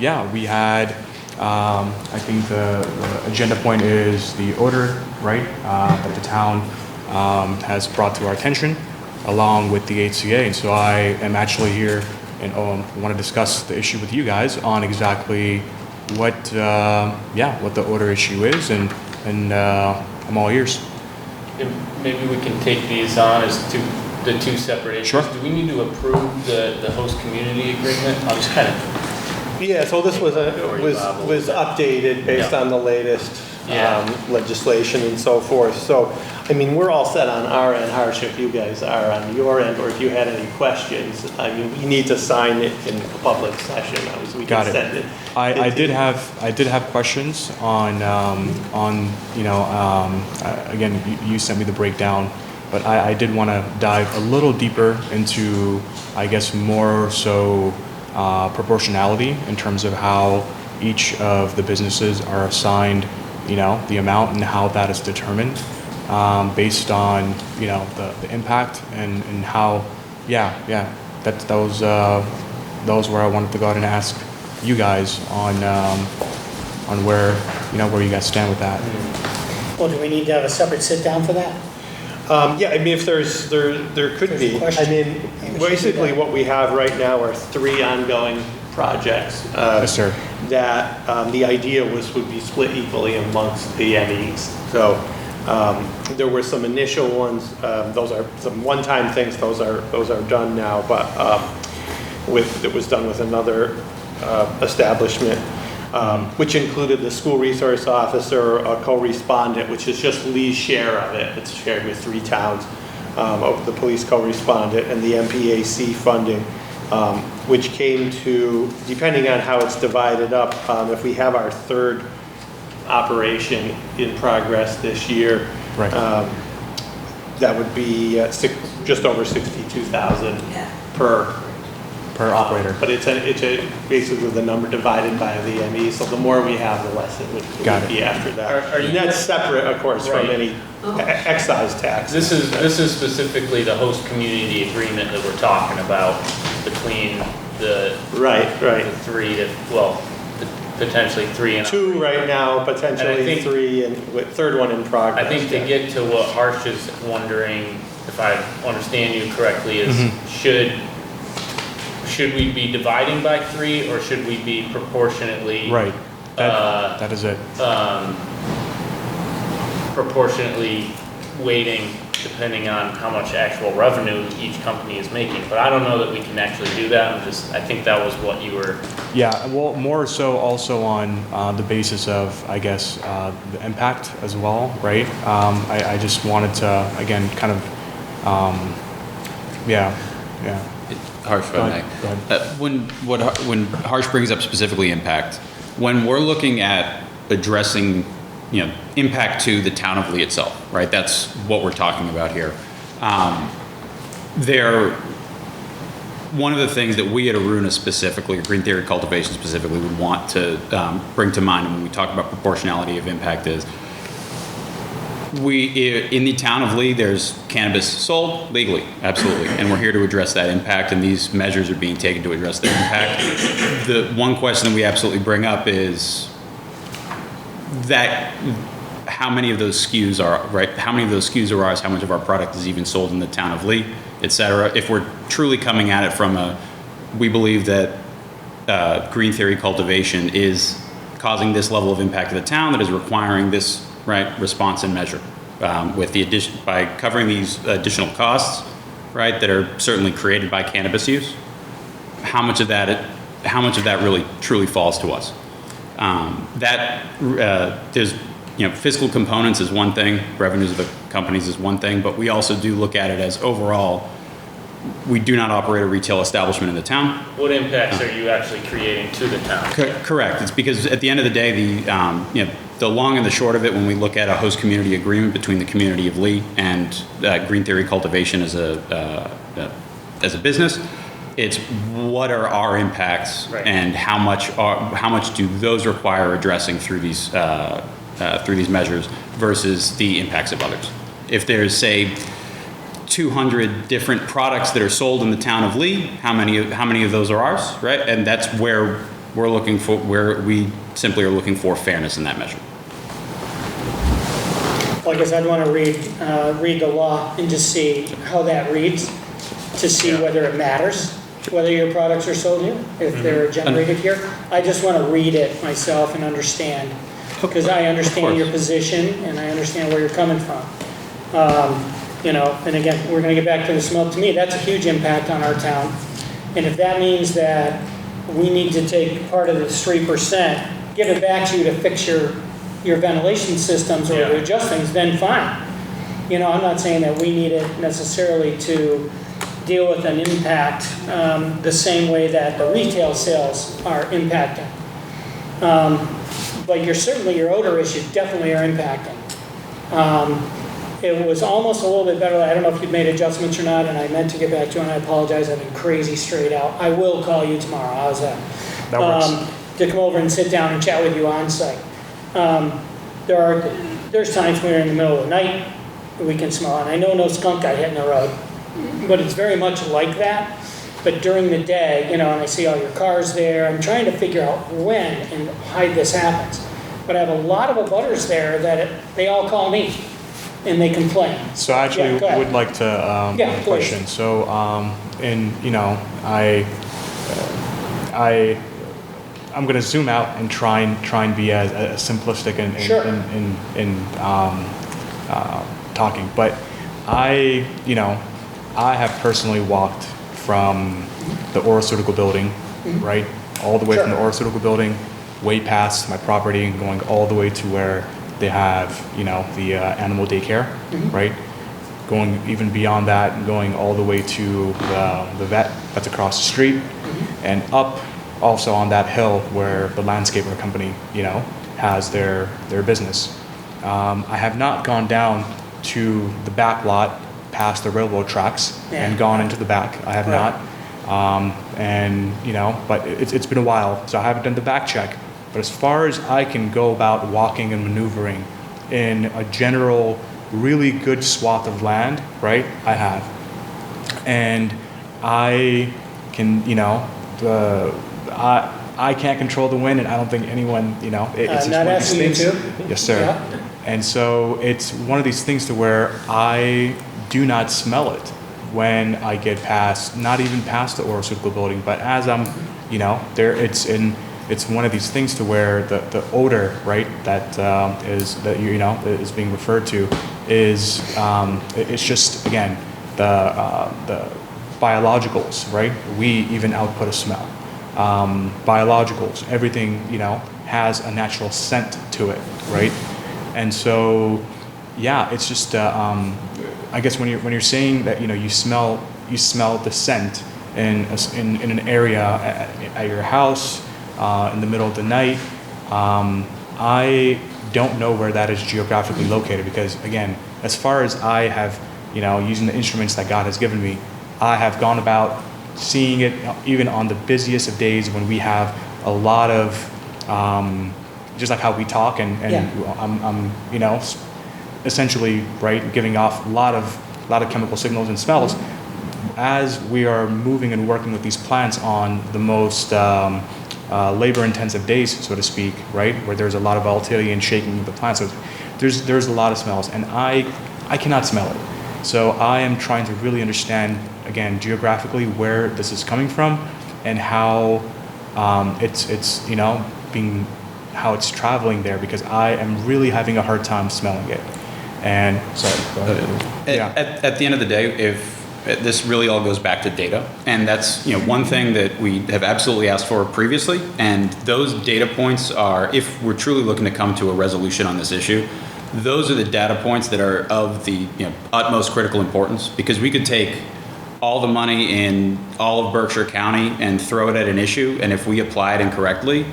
yeah, we had, I think the agenda point is the order, right, that the town has brought to our attention along with the HCA. And so I am actually here and want to discuss the issue with you guys on exactly what, what the order issue is, and I'm all ears. Maybe we can take these on as the two separate issues. Sure. Do we need to approve the host community agreement? I'm just kind of, Yeah, so this was updated based Yeah. on the latest Yeah. legislation and so forth. So, I mean, we're all set on our end, Harsh, if you guys are on your end, or if you had any questions. I mean, we need to sign it in a public session, obviously we can Got it. send it. I did have questions on again, you sent me the breakdown, but I did want to dive a little deeper into, I guess, more so proportionality in terms of how each of the businesses are assigned, the amount and how that is determined based on, the impact and how, that was where I wanted to go ahead and ask you guys on where you guys stand with that. Well, do we need to have a separate sit-down for that? Yeah, I mean, if there could be. I mean, basically what we have right now are 3 ongoing projects. Yes, sir. That the idea would be split equally amongst the MEs. So there were some initial ones, those are some one-time things, those are done now, but it was done with another establishment, which included the school resource officer, a co-respondent, which is just Lee's share of it. It's shared with 3 towns, of the police co-respondent, and the MPAC funding, which came to, depending on how it's divided up, if we have our 3rd operation in progress this year, Right. that would be just over 62,000 per operator. But it's basically the number divided by the ME, so the more we have, the less it would be after that. Are you- And that's separate, of course, from Right. any excise tax. this is specifically the host community agreement that we're talking about between the Right. the 3 to, well, potentially 3 and 2 right now, And I potentially think- 3, and with 3rd one in progress. I think to get to what Harsh is wondering, if I understand you correctly, is should we be dividing by 3, or should we be proportionately? Right. That is it. Proportionately weighting depending on how much actual revenue each company is making. But I don't know that we can actually do that. I think that was what you were. Yeah, well, more so also on the basis of, I guess, the impact as well, right? I just wanted to, again, kind of, Harsh, if I may. Go ahead. When Harsh brings up specifically impact, when we're looking at addressing, impact to the town of Lee itself, right? That's what we're talking about here. One of the things that we at Aruna specifically, or Green Theory Cultivation specifically, would want to bring to mind when we talk about proportionality of impact is, in the town of Lee, there's cannabis sold legally, absolutely, and we're here to address that impact, and these measures are being taken to address that impact. The one question that we absolutely bring up is that how many of those SKUs are, right? How many of those SKUs are ours? How much of our product is even sold in the town of Lee, et cetera? If we're truly coming at it from we believe that Green Theory Cultivation is causing this level of impact to the town that is requiring this, right, response and measure with the addition, by covering these additional costs, right, that are certainly created by cannabis use. How much of that really truly falls to us? There's, fiscal components is one thing, revenues of the companies is one thing, but we also do look at it as overall, we do not operate a retail establishment in the town. What impacts are you actually creating to the town? Correct. It's because at the end of the day, the long and the short of it, when we look at a host community agreement between the community of Lee and Green Theory Cultivation as a business, It's what are our impacts Right. and how much do those require addressing through these measures versus the impacts of others. If there's, say, 200 different products that are sold in the town of Lee, how many of those are ours, right? And that's where we simply are looking for fairness in that measure. Well, I guess I'd want to read the law and just see how that reads, to see whether it matters, whether your products are sold here, if they're generated here. I just want to read it myself and understand, because I understand your position and I understand where you're coming from. You know, and again, we're going to get back to the smoke. To me, that's a huge impact on our town. And if that means that we need to take part of this 3%, give it back to you to fix your ventilation systems or to adjust things, then fine. You know, I'm not saying that we need it necessarily to deal with an impact the same way that the retail sales are impacting. But your odor issues definitely are impacting. It was almost a little bit better. I don't know if you've made adjustments or not, and I meant to get back to you, and I apologize. I've been crazy straight out. I will call you tomorrow. How's that? That works. To come over and sit down and chat with you on site. There's times when we're in the middle of the night, we can smell it. And I know no skunk got hit in the road, but it's very much like that. But during the day, you know, and I see all your cars there, I'm trying to figure out when and why this happens. But I have a lot of abutters there that they all call me and they complain. So I actually go ahead. would like to Yeah, have a question. please. So, and you know, I'm going to zoom out and try and be as simplistic in talking. But I have personally walked from the Oraceutical building, right, all the way from the Oraceutical building, way past my property, and going all the way to where they have, you know, the animal daycare, right? Going even beyond that and going all the way to the vet that's across the street, and up also on that hill where the landscaper company, you know, has their business. I have not gone down to the back lot past the railroad tracks and gone into the back. I have not. And, you know, but it's been a while, so I haven't done the back check. But as far as I can go about walking and maneuvering in a general, really good swath of land, right, I have. And I can, you know, I can't control the wind, and I don't think anyone, you know, it's not one of these asking you things. to. Yes, sir. Yeah. And so it's one of these things to where I do not smell it when I get past, not even past the Oraceutical building, but as I'm, you know, there, it's one of these things to where the odor, right, that is being referred to is it's just, again, the biologicals, right? We even output a smell. Biologicals, everything, you know, has a natural scent to it, right? And so, yeah, it's just, I guess when you're saying that, you know, you smell the scent in an area at your house, in the middle of the night, I don't know where that is geographically located, because again, as far as I have, you know, using the instruments that God has given me, I have gone about seeing it even on the busiest of days when we have a lot of, just like how we talk, and I'm, you know, essentially, right, giving off a lot of chemical signals and smells. As we are moving and working with these plants on the most labor-intensive days, so to speak, right, where there's a lot of volatility and shaking of the plants, so there's a lot of smells, and I cannot smell it. So I am trying to really understand, again, geographically where this is coming from, and how it's you know, how it's traveling there, because I am really having a hard time smelling it. And sorry, go ahead. At the end of the day, if this really all goes back to data, and that's, you know, one thing that we have absolutely asked for previously, and those data points are, if we're truly looking to come to a resolution on this issue, those are the data points that are of the, you know, utmost critical importance, because we could take all the money in all of Berkshire County and throw it at an issue, and if we apply it incorrectly,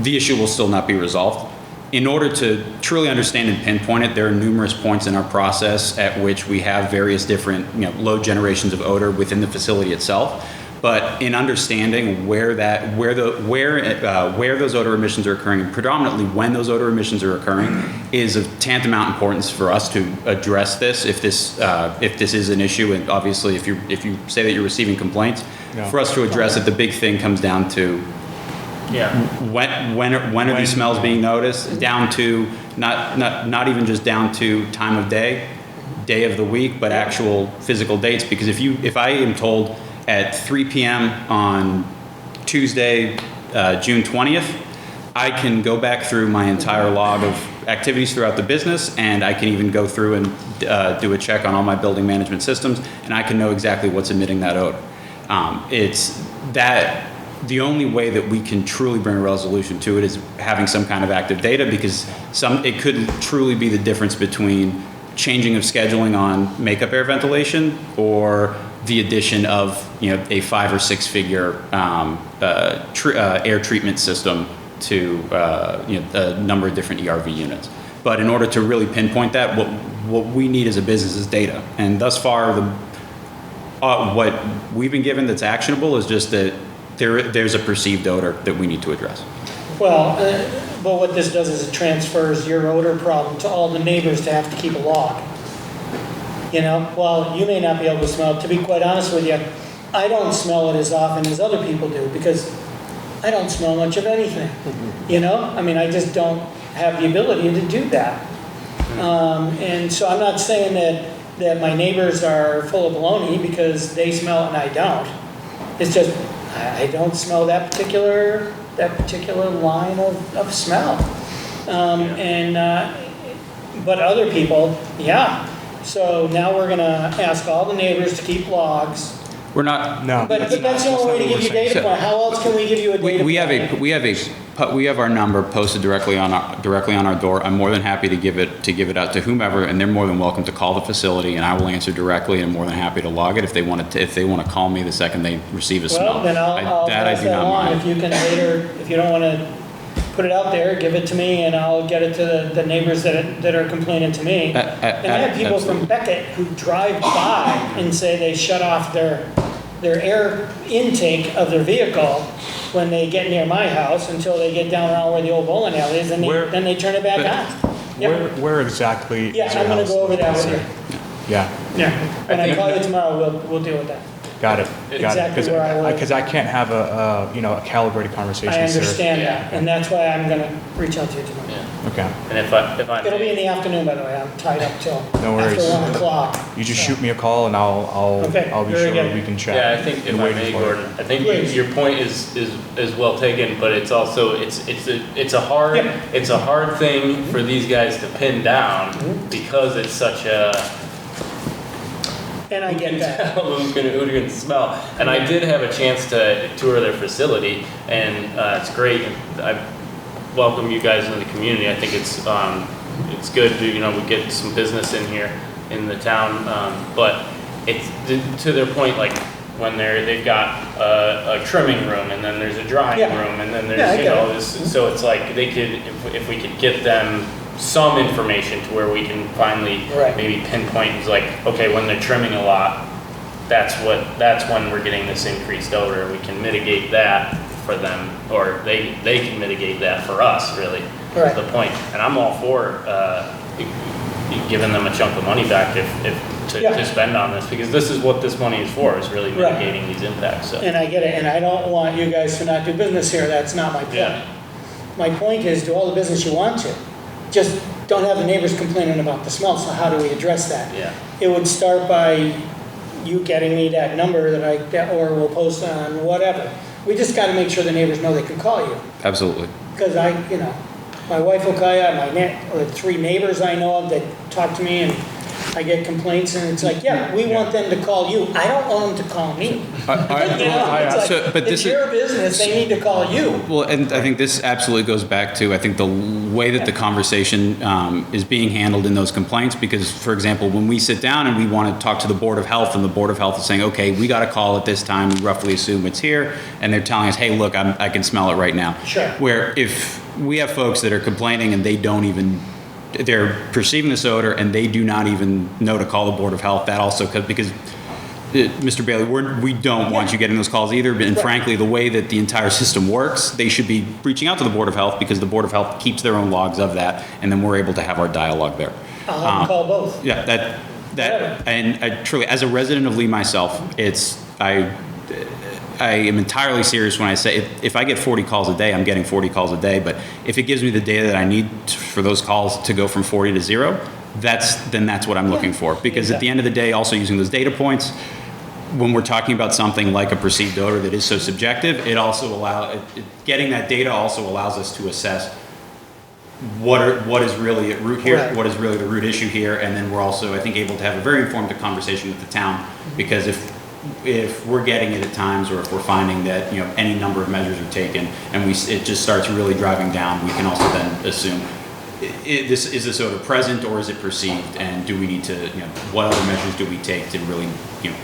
the issue will still not be resolved. In order to truly understand and pinpoint it, there are numerous points in our process at which we have various different, you know, low generations of odor within the facility itself. But in understanding where those odor emissions are occurring, and predominantly when those odor emissions are occurring, is of tantamount importance for us to address this if this is an issue. And obviously, if you say that you're receiving complaints, for us to address it, the big thing comes down to when are these smells being noticed? Down to not even just down to time of day of the week, but actual physical dates. Because if I am told at 3 p.m. on Tuesday, June 20th, I can go back through my entire log of activities throughout the business, and I can even go through and do a check on all my building management systems, and I can know exactly what's emitting that odor. The only way that we can truly bring a resolution to it is having some kind of active data, because it could truly be the difference between changing of scheduling on makeup air ventilation or the addition of a 5 or 6 figure air treatment system to a number of different ERV units. But in order to really pinpoint that, what we need as a business is data. And thus far, what we've been given that's actionable is just that there's a perceived odor that we need to address. Well, but what this does is it transfers your odor problem to all the neighbors to have to keep a log. Well, you may not be able to smell it. To be quite honest with you, I don't smell it as often as other people do because I don't smell much of anything. I just don't have the ability to do that. And so I'm not saying that my neighbors are full of baloney because they smell it and I don't. It's just I don't smell that particular line of smell. But other people, yeah. So now we're gonna ask all the neighbors to keep logs. We're not. No. But that's the only way to give you data point. How else can we give you a data point? We have our number posted directly on our door. I'm more than happy to give it out to whomever, and they're more than welcome to call the facility, and I will answer directly. And more than happy to log it if they want to call me the second they receive a smell. Well, then I'll pass that along. If you can later, if you don't want to put it out there, give it to me, and I'll get it to the neighbors that are complaining to me. And I have people from Beckett who drive by and say they shut off their air intake of their vehicle when they get near my house until they get down around where the old bowling alley is, and then they turn it back on. Yep. Where exactly is your I'm going to house? go over that with you. Yeah. When I call you tomorrow, we'll deal with that. Got it. Exactly where I live. Because I can't have a calibrated conversation. I understand that, and that's why I'm going to reach out to you tomorrow. Okay. And if I It'll be in the afternoon, by the way. I'm tied up till No worries. after 1 o'clock. You just shoot me a call and I'll be very sure good. we can chat. Yeah, I think if I may, Gordon, I think your point is well taken, but it's also it's a hard thing for these guys to pin down because it's such a. And I get that. Who's gonna smell? And I did have a chance to tour their facility, and it's great. I welcome you guys in the community. I think it's good to we get some business in here in the town, but it's to their point, like when they've got a trimming room, and then there's a drying room, and then there's so it's like they could if we could get them some information to where we can finally maybe pinpoint is like, okay, when they're trimming a lot, that's when we're getting this increased odor. We can mitigate that for them, or they can mitigate that for us, really. Right. The point. And I'm all for giving them a chunk of money back to spend on this, because this is what this money is for, is really mitigating these impacts. So. And I get it, and I don't want you guys to not do business here. That's not my point. Yeah. My point is, do all the business you want to. Just don't have the neighbors complaining about the smell. So how do we address that? Yeah. It would start by you getting me that number that I get, or we'll post on whatever. We just got to make sure the neighbors know they can call you. Absolutely. Because my wife will call you, or 3 neighbors I know of that talk to me, and I get complaints, and it's like, we want them to call you. I don't want them to call me. It's your business. They need to call you. Well, and I think this absolutely goes back to, I think, the way that the conversation is being handled in those complaints. Because, for example, when we sit down and we want to talk to the Board of Health, and the Board of Health is saying, okay, we got a call at this time, we roughly assume it's here, and they're telling us, hey, look, I can smell it right now. Sure. Where if we have folks that are complaining and they're perceiving this odor and they do not even know to call the Board of Health, that also because Mr. Bailey, we don't want you getting those calls either, and frankly, the way that the entire system works, they should be reaching out to the Board of Health because the Board of Health keeps their own logs of that, and then we're able to have our dialogue there. I'll have them call both. Yeah, and I truly, as a resident of Lee myself, I am entirely serious when I say if I get 40 calls a day, I'm getting 40 calls a day, but if it gives me the data that I need for those calls to go from 40 to 0, that's what I'm looking for. Because at the end of the day, also using those data points, when we're talking about something like a perceived odor that is so subjective, getting that data also allows us to assess what is really at root here, Right. what is really the root issue here, and then we're also, I think, able to have a very informed conversation with the town, because if we're getting it at times, or if we're finding that any number of measures are taken and it just starts really driving down, we can also then assume is this odor present or is it perceived, and do we need to what other measures do we take to really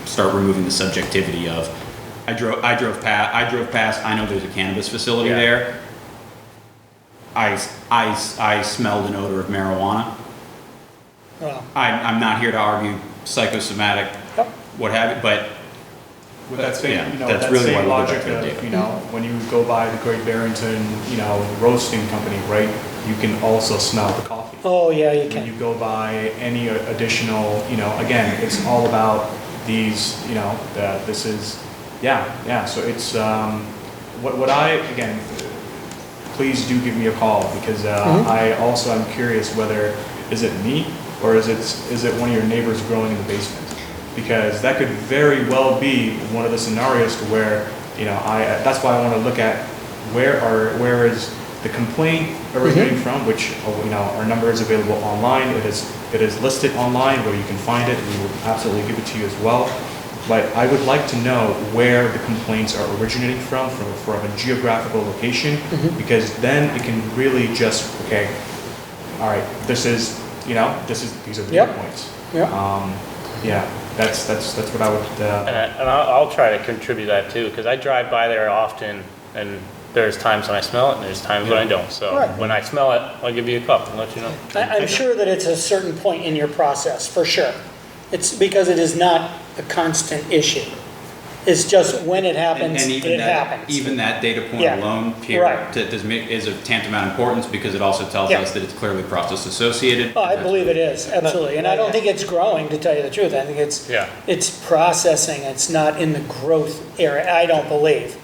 start removing the subjectivity of I drove past, I know there's a cannabis facility there, I smelled an odor of marijuana. Well, I'm not here to argue psychosomatic, what have you, but With that same, that's that really same why we logic go back to the of, data. when you go by the Great Barrington, roasting company, right? You can also smell the coffee. oh, yeah, you When can. you go by any additional, again, it's all about these, that this is, so it's, what I, again, please do give me a call, because I also am curious whether, is it me, or is it one of your neighbors growing in the basement? Because that could very well be one of the scenarios to where, that's why I want to look at where is the complaint originating from, which, our number is available online. It is listed online where you can find it. We will absolutely give it to you as well. But I would like to know where the complaints are originating from a geographical location, because then it can really just, okay, all right, these are the points. That's what I would. And I'll try to contribute that too, because I drive by there often, and there's times when I smell it, and there's times when I don't. So Right. when I smell it, I'll give you a cup and let you know. I'm sure that it's a certain point in your process, for sure. It's because it is not a constant issue. It's just when it happens, And it happens. even that data point Yeah. alone, Pierre, Right. is of tantamount importance, because it also tells Yeah. us that it's clearly process associated. Oh, I believe it is, absolutely. And I don't think it's growing, to tell you the truth. I think it's processing. It's not in the growth area, I don't believe.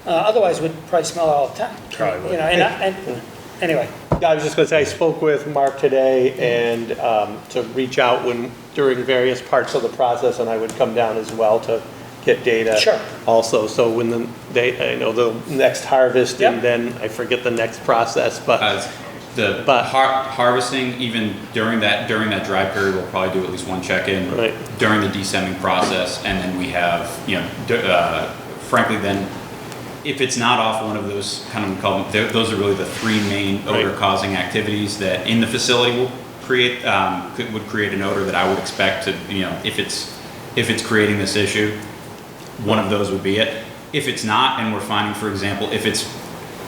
Otherwise, we'd probably smell it all the time. Probably would. Anyway. I was just going to say, I spoke with Mark today, and to reach out during various parts of the process, and I would come down as well to get data. Sure. Also, so when I know the next harvest, and then I forget the next process, but Harvesting, even during that dry period, we'll probably do at least one check-in during the desemming process, and then we have, frankly, then if it's not off one of those those are really the three main odor-causing activities that in the facility will would create an odor that I would expect to, if it's creating this issue, one of those would be it. If it's not, and we're finding, for example, if it's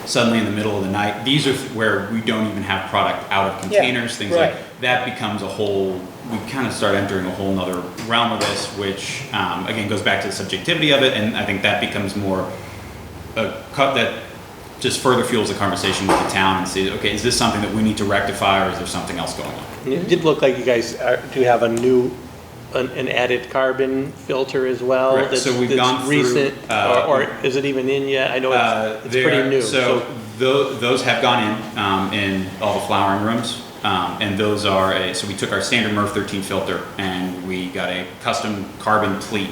suddenly in the middle of the night, these are where we don't even have product out of containers, things like that becomes we kind of start entering a whole nother realm of this, which again goes back to the subjectivity of it, and I think that becomes more a cut that just further fuels the conversation with the town and see, okay, is this something that we need to rectify, or is there something else going on? it did look like you guys do have an added carbon filter as well. Correct. So we've gone through, recent, or is it even in yet? I know it's pretty new. So those have gone in all the flowering rooms, and those are so we took our standard MERV 13 filter and we got a custom carbon pleat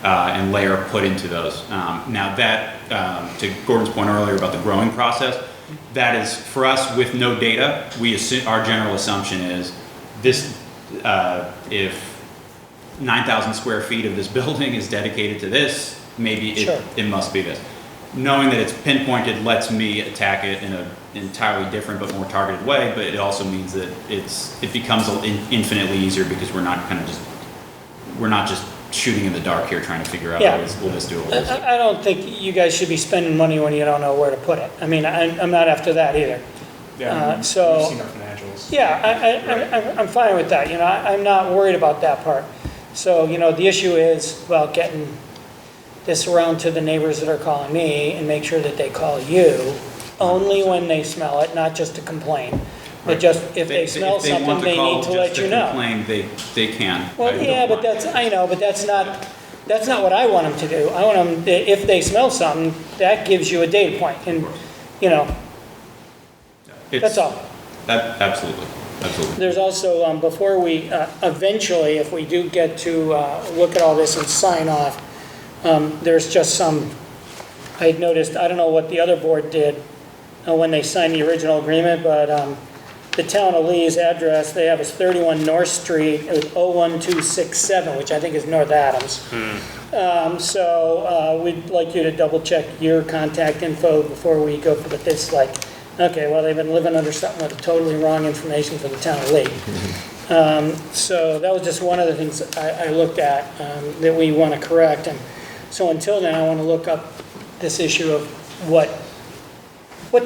and layer put into those. Now that, to Gordon's point earlier about the growing process, that is for us with no data. Our general assumption is this: if 9,000 square feet of this building is dedicated to this, maybe it must be this. Knowing that it's pinpointed lets me attack it in an entirely different but more targeted way, but it also means that it becomes infinitely easier, because we're not just shooting in the dark here trying to figure out, will this do it? I don't think you guys should be spending money when you don't know where to put it. I mean, I'm not after that either. Yeah, so we've seen our financials. yeah, I'm fine with that. I'm not worried about that part. So, the issue is about getting this around to the neighbors that are calling me and make sure that they call you only when they smell it, not just to complain. But just if they smell something, they need to let you know. Complain, they can. Well, yeah, but I know, but that's not what I want them to do. I want them, if they smell something, that gives you a data point, and, that's all. Absolutely. There's also, before we, eventually, if we do get to look at all this and sign off, there's just some, I had noticed, I don't know what the other board did when they signed the original agreement, but the town of Lee's address, they have is 31 North Street, it was 01267, which I think is North Adams. So we'd like you to double check your contact info before we go for this, like, okay, well, they've been living under something with totally wrong information for the town of Lee. So that was just one of the things I looked at that we want to correct. And so until then, I want to look up this issue of what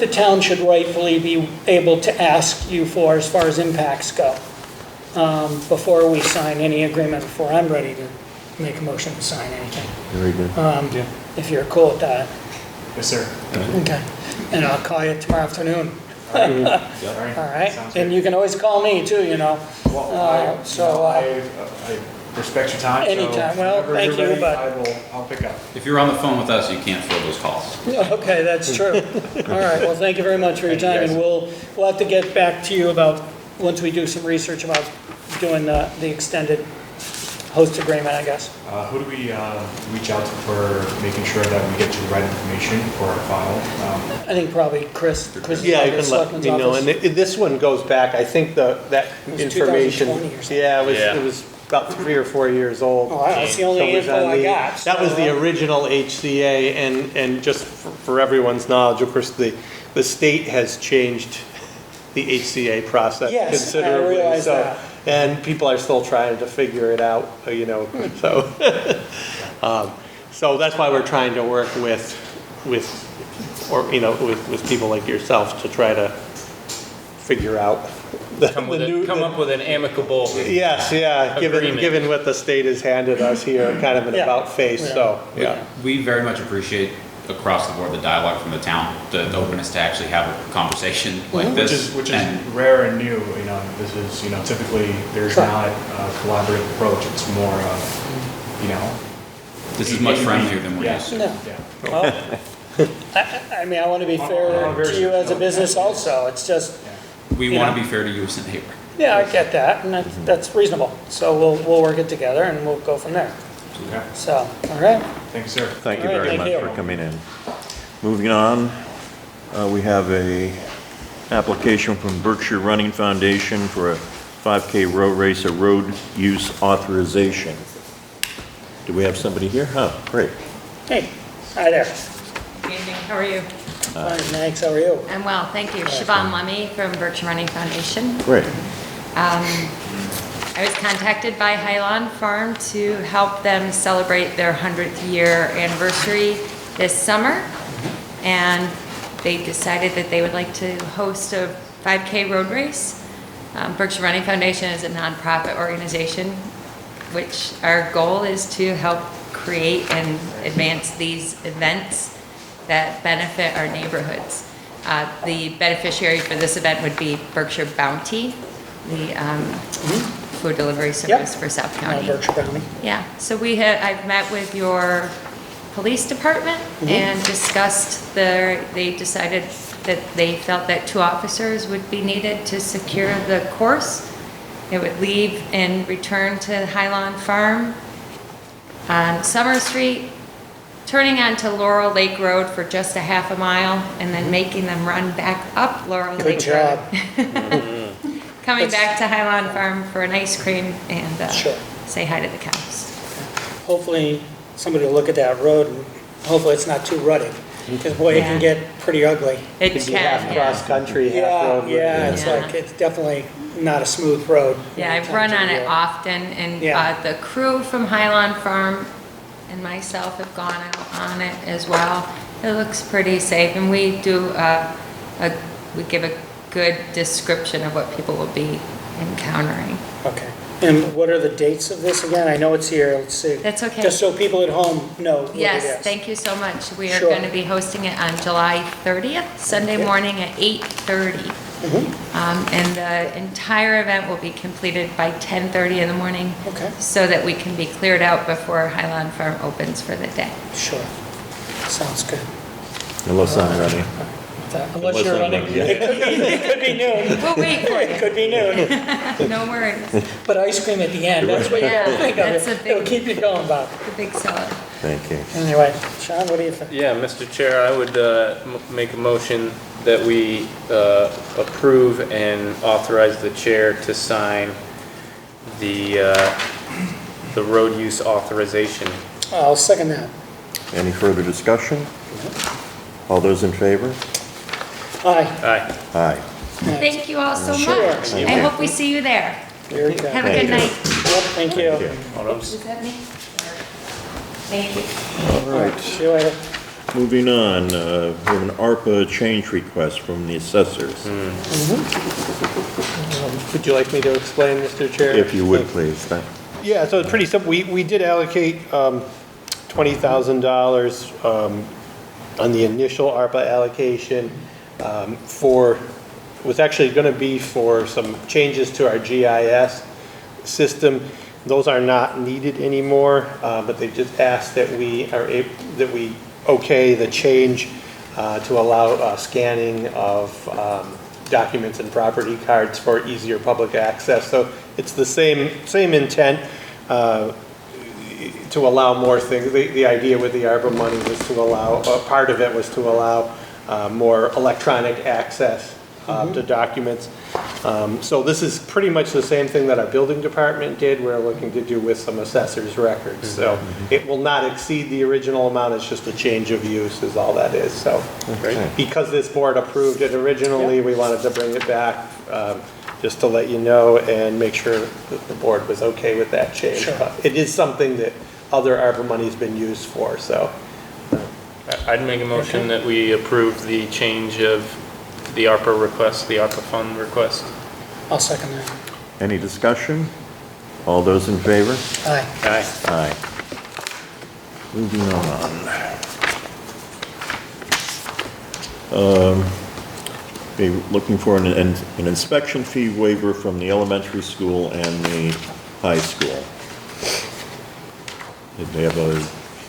the town should rightfully be able to ask you for as far as impacts go before we sign any agreement, before I'm ready to make a motion to sign anything. Very good. If you're cool with that. Yes, sir. Okay. And I'll call you tomorrow afternoon. All All right? And you can always call me too, Well, I respect your time. Anytime. So Well, whenever thank you're you, ready, I'll pick up. If you're on the phone with us, you can't fill those calls. Okay, that's true. All right, well, thank you very much for your time, and we'll have to get back to you about, once we do some research about doing the extended host agreement, I guess. Who do we reach out to for making sure that we get you the right information for our file? I think probably Chris. Yeah, you can let me know, and this one goes back, I think that was information. 2020 or something. Yeah, it was about 3 or 4 years old. Oh, that's the only So it was info on I got. That was the original HCA, and just for everyone's knowledge, of course, the state has changed the HCA process Yes, I considerably. realize so, that. And people are still trying to figure it out, so. So that's why we're trying to work with people like yourself to try to figure out Come up with an amicable. Yes, yeah, Agreement. given what the state has handed us here, kind of an Yeah. about face, so, yeah. We very much appreciate across the board the dialogue from the town, the openness to actually have a conversation like this. Which is And rare and new. This is typically there's Sure. not a collaborative approach. It's more of this is much friendlier than we're used to. No. Yeah. Well, I mean, I want to be fair to you as a business also. It's just, We want to be fair to you as a neighbor. yeah, I get that, and that's reasonable. So we'll work it together and we'll go from there. Okay. So, all right. Thank you, sir. Thank you All right, very thank much you. for coming in. Moving on, we have a application from Berkshire Running Foundation for a 5K road race, a road use authorization. Do we have somebody here? Oh, great. Hey, hi there. Good evening, how are you? Fine, thanks, how are you? I'm well, thank you. Siobhan Lemmy from Berkshire Running Foundation. Great. I was contacted by Highland Farm to help them celebrate their 100th year anniversary this summer. And they decided that they would like to host a 5K road race. Berkshire Running Foundation is a nonprofit organization, which our goal is to help create and advance these events that benefit our neighborhoods. The beneficiary for this event would be Berkshire Bounty, the food delivery service for South County. Berkshire County. Yeah, so I've met with your police department and discussed they decided that they felt that 2 officers would be needed to secure the course. It would leave and return to Highland Farm on Summer Street, turning onto Laurel Lake Road for just a half a mile, and then making them run back up Laurel Good Lake job. Road. Coming back to Highland Farm for an ice cream and Sure. say hi to the cows. Hopefully, somebody will look at that road and hopefully it's not too rutted. Because boy, it can get pretty ugly. It Could be can, half yeah. cross-country, half Yeah, road. yeah, it's Yeah. like, it's definitely not a smooth road. Yeah, I've run on it often, and Yeah. the crew from Highland Farm and myself have gone out on it as well. It looks pretty safe, and we do we give a good description of what people will be encountering. Okay. And what are the dates of this again? I know it's here, let's see. That's okay. Just so people at home know what it is. Yes, thank you so much. We are Sure. going to be hosting it on July 30th, Sunday Okay. morning at 8:30. And the entire event will be completed by 10:30 in the morning. Okay. So that we can be cleared out before Highland Farm opens for the day. Sure. Sounds good. Unless I'm ready. Unless you're I'm running, ready, yeah. it could be noon. We'll wait for It you. could be noon. No worries. But ice cream at the end, that's what you Yeah, think of that's it. a big- It'll keep you going, Bob. The big seller. Thank you. Anyway, Sean, what do you think? Yeah, Mr. Chair, I would make a motion that we approve and authorize the chair to sign the road use authorization. I'll second that. Any further discussion? All those in favor? Aye. Aye. Aye. Thank you all so Sure. much. Thank I you. hope we see you there. Very good. Have a Thank good you. night. Yep, thank you. Hold on. Is that me? Thank you. All right, See you later. moving on, we have an ARPA change request from the assessors. Would you like me to explain, Mr. Chair? If you would, please. Thank- Yeah, so it's pretty simple. We did allocate $20,000 on the initial ARPA allocation was actually going to be for some changes to our GIS system. Those are not needed anymore, but they just asked that we okay the change to allow scanning of documents and property cards for easier public access. So it's the same intent to allow more things. The idea with the ARPA money was to allow, part of it was to allow more electronic access to documents. So this is pretty much the same thing that our building department did. We're looking to do with some assessor's records. So it will not exceed the original amount. It's just a change of use is all that is. So because this board approved it originally, we wanted to bring it back just to let you know and make sure that the board was okay with that change. Sure. But it is something that other ARPA money's been used for, so. I'd make a motion that we approve the change of the ARPA request, the ARPA fund request. I'll second that. Any discussion? All those in favor? Aye. Aye. Aye. Moving on. Be looking for an inspection fee waiver from the elementary school and the high school. They have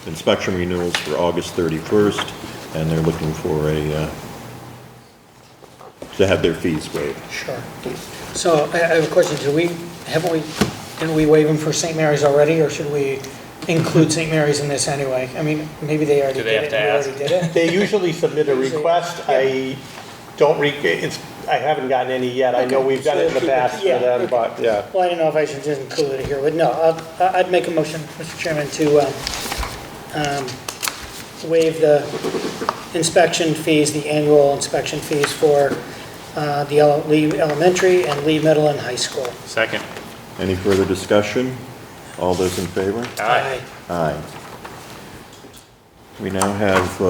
inspection renewals for August 31st, and they're looking for to have their fees waived. Sure. So I have a question. Didn't we waive them for St. Mary's already, or should we include St. Mary's in this anyway? I mean, maybe they already Do did they it. have to We ask? already did it. They usually submit a request. I haven't gotten any yet. I know Okay. we've done it in the past for Yeah, them, okay. but yeah. Well, I don't know if I should just include it here, but no, I'd make a motion, Mr. Chairman, to waive the inspection fees, the annual inspection fees for the Lee Elementary and Lee Middle and High School. Second. Any further discussion? All those in favor? Aye. Aye. We now have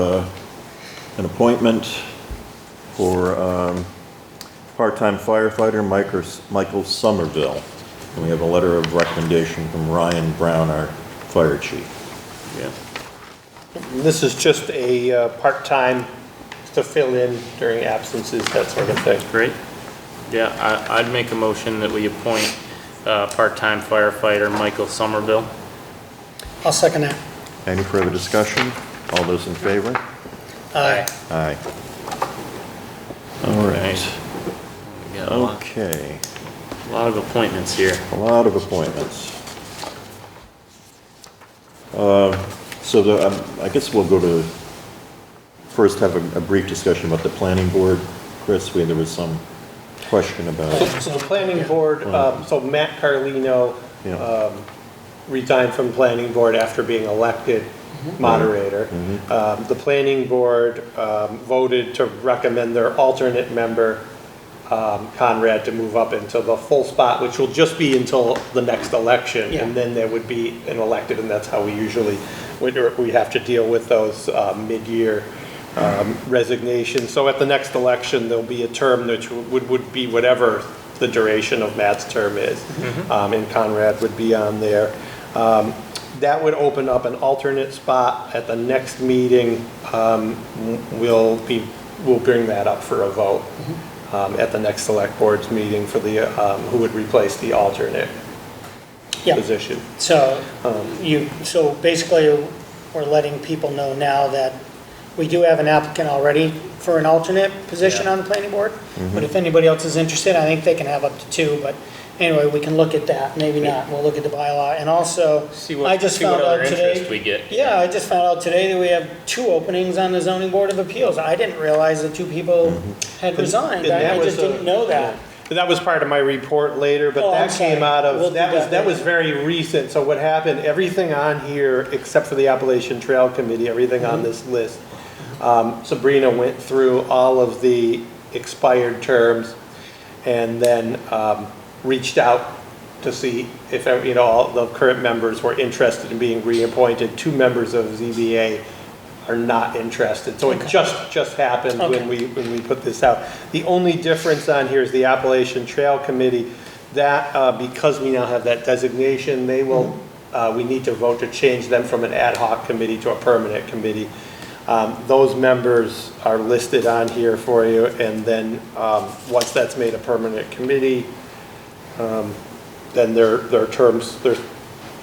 an appointment for part-time firefighter Michael Somerville. And we have a letter of recommendation from Ryan Brown, our fire chief. Yeah. This is just a part-time to fill in during absences, that sort of thing. Great. Yeah, I'd make a motion that we appoint part-time firefighter Michael Somerville. I'll second that. Any further discussion? All those in favor? Aye. Aye. All right. We got a Okay. lot of appointments here. A lot of appointments. I guess we'll go to, first have a brief discussion about the planning board. Chris, there was some question about. So the planning board, so Matt Carlino Yeah. resigned from the planning board after being elected moderator. The planning board voted to recommend their alternate member, Conrad, to move up into the full spot, which will just be until the next election. Yeah. And then there would be an elected, and that's how we usually, we have to deal with those mid-year resignations. So at the next election, there'll be a term which would be whatever the duration of Matt's term is. And Conrad would be on there. That would open up an alternate spot at the next meeting. We'll bring that up for a vote at the next select board's meeting for the, who would replace the alternate position. So, so basically, we're letting people know now that we do have an applicant already for an alternate position on the planning board. But if anybody else is interested, I think they can have up to 2, but anyway, we can look at that, maybe not, we'll look at the bylaw, and also, I just found out today. We get. Yeah, I just found out today that we have 2 openings on the zoning board of appeals. I didn't realize that 2 people had resigned, I just didn't know that. That was part of my report later, but that came out of, that was very recent. So what happened, everything on here, except for the Appalachian Trail Committee, everything on this list, Sabrina went through all of the expired terms and then reached out to see if, all the current members were interested in being reappointed. 2 members of ZBA are not interested. So it just happened when we put this out. The only difference on here is the Appalachian Trail Committee. That because we now have that designation, they will we need to vote to change them from an ad hoc committee to a permanent committee. Those members are listed on here for you, and then once that's made a permanent committee, then their terms,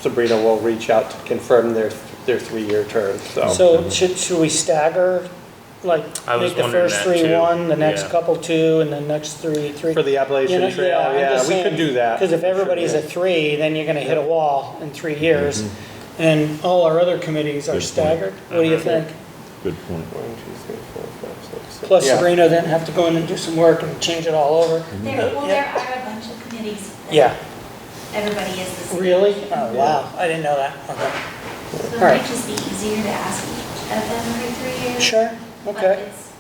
Sabrina will reach out to confirm their 3-year terms. So should we stagger, like, make the first 3 1, the next couple 2, and the next 3 3? For the Appalachian Trail, we could do that. Because if everybody's at 3, then you're gonna hit a wall in 3 years. And all our other committees are staggered. What do you think? Good point. 1, 2, 3, 4, 5, 6, 7. Plus Sabrina then have to go in and do some work and change it all over. There are a bunch of committees. that Yeah. Everybody is the same. Really? Oh, wow, I didn't know that. Okay. So it All might right. just be easier to ask each of them every 3 years. Sure, but okay. it's-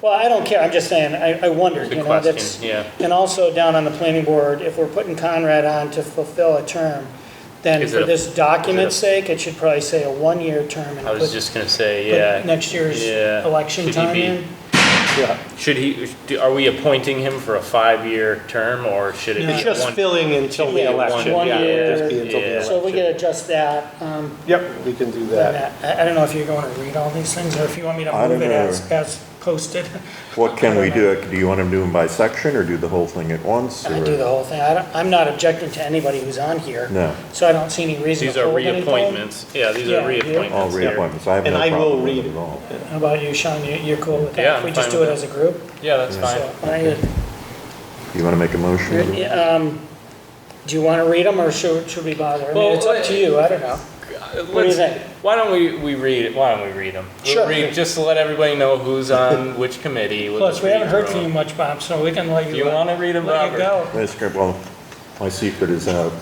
Well, I don't care, I'm just saying, I wondered, Good you know, question, that's. yeah. And also down on the planning board, if we're putting Conrad on to fulfill a term, then Is for it a- this document's sake, it should probably say a 1-year term. And I was put- just gonna say, put yeah. next year's Yeah. election Should he time be- in. Should are we appointing him for a 5-year term, or should it be It's just one? filling until the election. One Yeah, year. it'll just be until the election. So we could adjust that. Yep, we can do that. I don't know if you're going to read all these things, or if you want me to I move don't it know. as posted. What can we do? Do you want them to do them by section or do the whole thing at once? I or- do the whole thing. I'm not objecting to anybody who's on here. No. So I don't see any reason These to are hold anything. reappointments. Yeah, these Yeah, are you do? reappointments. All here. reappointments. I have And no I will problem with read it at all. How about you, Sean? You're cool with that? Yeah, If we I'm just fine do it with as a group? Yeah, that's fine. So, You want to make a motion? do you want to read them, or should we bother? I mean, Well, it's up to you. I don't know. What do you think? Why don't we read it? Why don't we read them? Sure. Just to let everybody know who's on which committee. We'll Plus, just we haven't read heard through from you them. much, Bob, so we can let you. Do you want to read them, let Robert? you go. That's great. Well, my secret is out.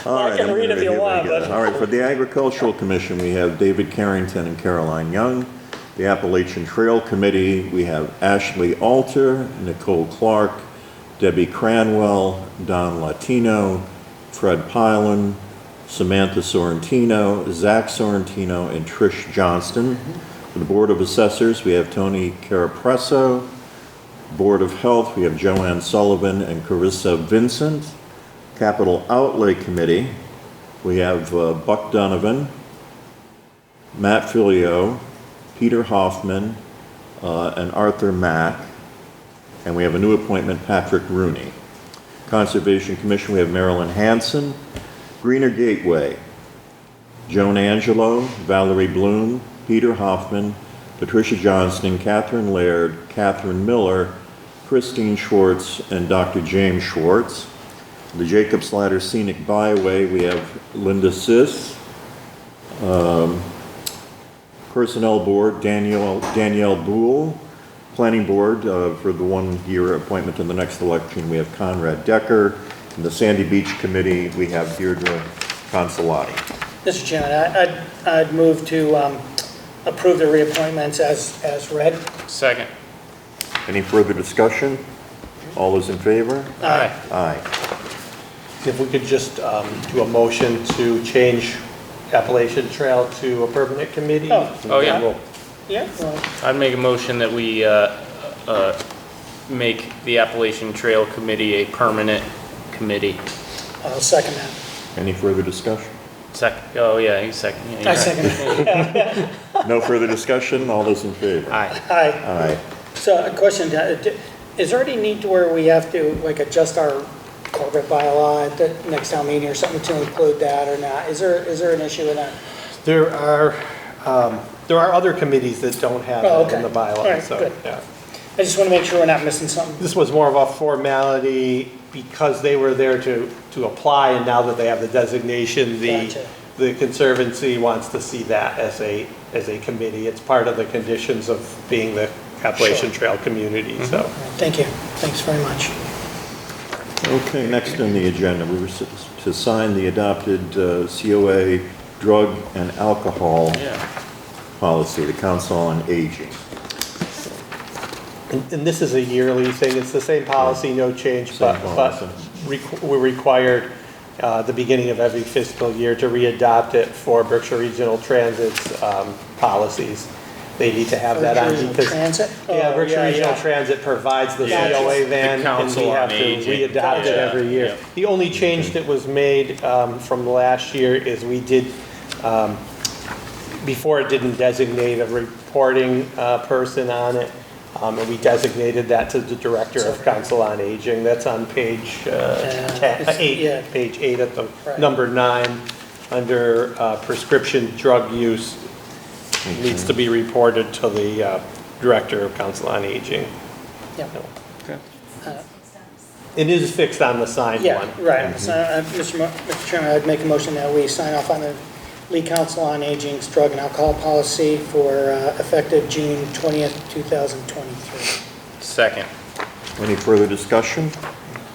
All right, I can I'm read gonna if you here we want, go. but- All right, for the Agricultural Commission, we have David Carrington and Caroline Young. The Appalachian Trail Committee, we have Ashley Alter, Nicole Clark, Debbie Cranwell, Don Latino, Fred Pylan, Samantha Sorrentino, Zach Sorrentino, and Trish Johnston. For the Board of Assessors, we have Tony Carapresso. Board of Health, we have Joanne Sullivan and Carissa Vincent. Capital Outlay Committee, we have Buck Donovan, Matt Filio, Peter Hoffman, and Arthur Mack. And we have a new appointment, Patrick Rooney. Conservation Commission, we have Marilyn Hanson. Greener Gateway, Joan Angelo, Valerie Bloom, Peter Hoffman, Patricia Johnston, Catherine Laird, Catherine Miller, Christine Schwartz, and Dr. James Schwartz. The Jacobs Ladder Scenic Byway, we have Linda Sis. Personnel Board, Danielle Boole. Planning Board, for the 1-year appointment to the next election, we have Conrad Decker. And the Sandy Beach Committee, we have Deirdre Consolati. Mr. Chairman, I'd move to approve the reappointments as read. Second. Any further discussion? All those in favor? Aye. Aye. If we could just do a motion to change Appalachian Trail to a permanent committee. Oh, yeah. Yeah, well, I'd make a motion that we make the Appalachian Trail Committee a permanent committee. I'll second that. Any further discussion? Oh, yeah, he's second. Yeah, you're I right. second it. No further discussion? All those in favor? Aye. Aye. Aye. So a question, is there any need to where we have to like adjust our corporate bylaw at the next town meeting or something to include that or not? Is there an issue with that? There are other committees that don't have Oh, that in okay. the All bylaw, right, so, good. yeah. I just want to make sure we're not missing something. This was more of a formality because they were there to apply, and now that they have the designation, Gotcha. the Conservancy wants to see that as a committee. It's part of the conditions of being the Appalachian Trail community, so. Thank you. Thanks very much. Okay, next on the agenda, we were to sign the adopted COA drug and alcohol policy, the Council on Aging. And this is a yearly thing, it's the same policy, no change, Same but policy. we're required the beginning of every fiscal year to readopt it for Berkshire Regional Transit's policies. They need to have that on Berkshire Regional because. Transit? Yeah, Oh, Berkshire Regional yeah. Transit provides the Gotcha. COA van, The and Council we have on to Aging. readopt it every year. Yeah. The only change that was made from last year is we did, before it didn't designate a reporting person on it, and we designated that to the Director of Council on Aging. That's on page it's- 8, yeah. page 8 at the Right. number 9, under prescription drug use. Needs to be reported to the Director of Council on Aging. Yep. It is fixed on the signed Yeah, one. right. So, Mr. Chairman, I'd make a motion that we sign off on the Lee Council on Aging's drug and alcohol policy for effective June 20th, 2023. Second. Any further discussion?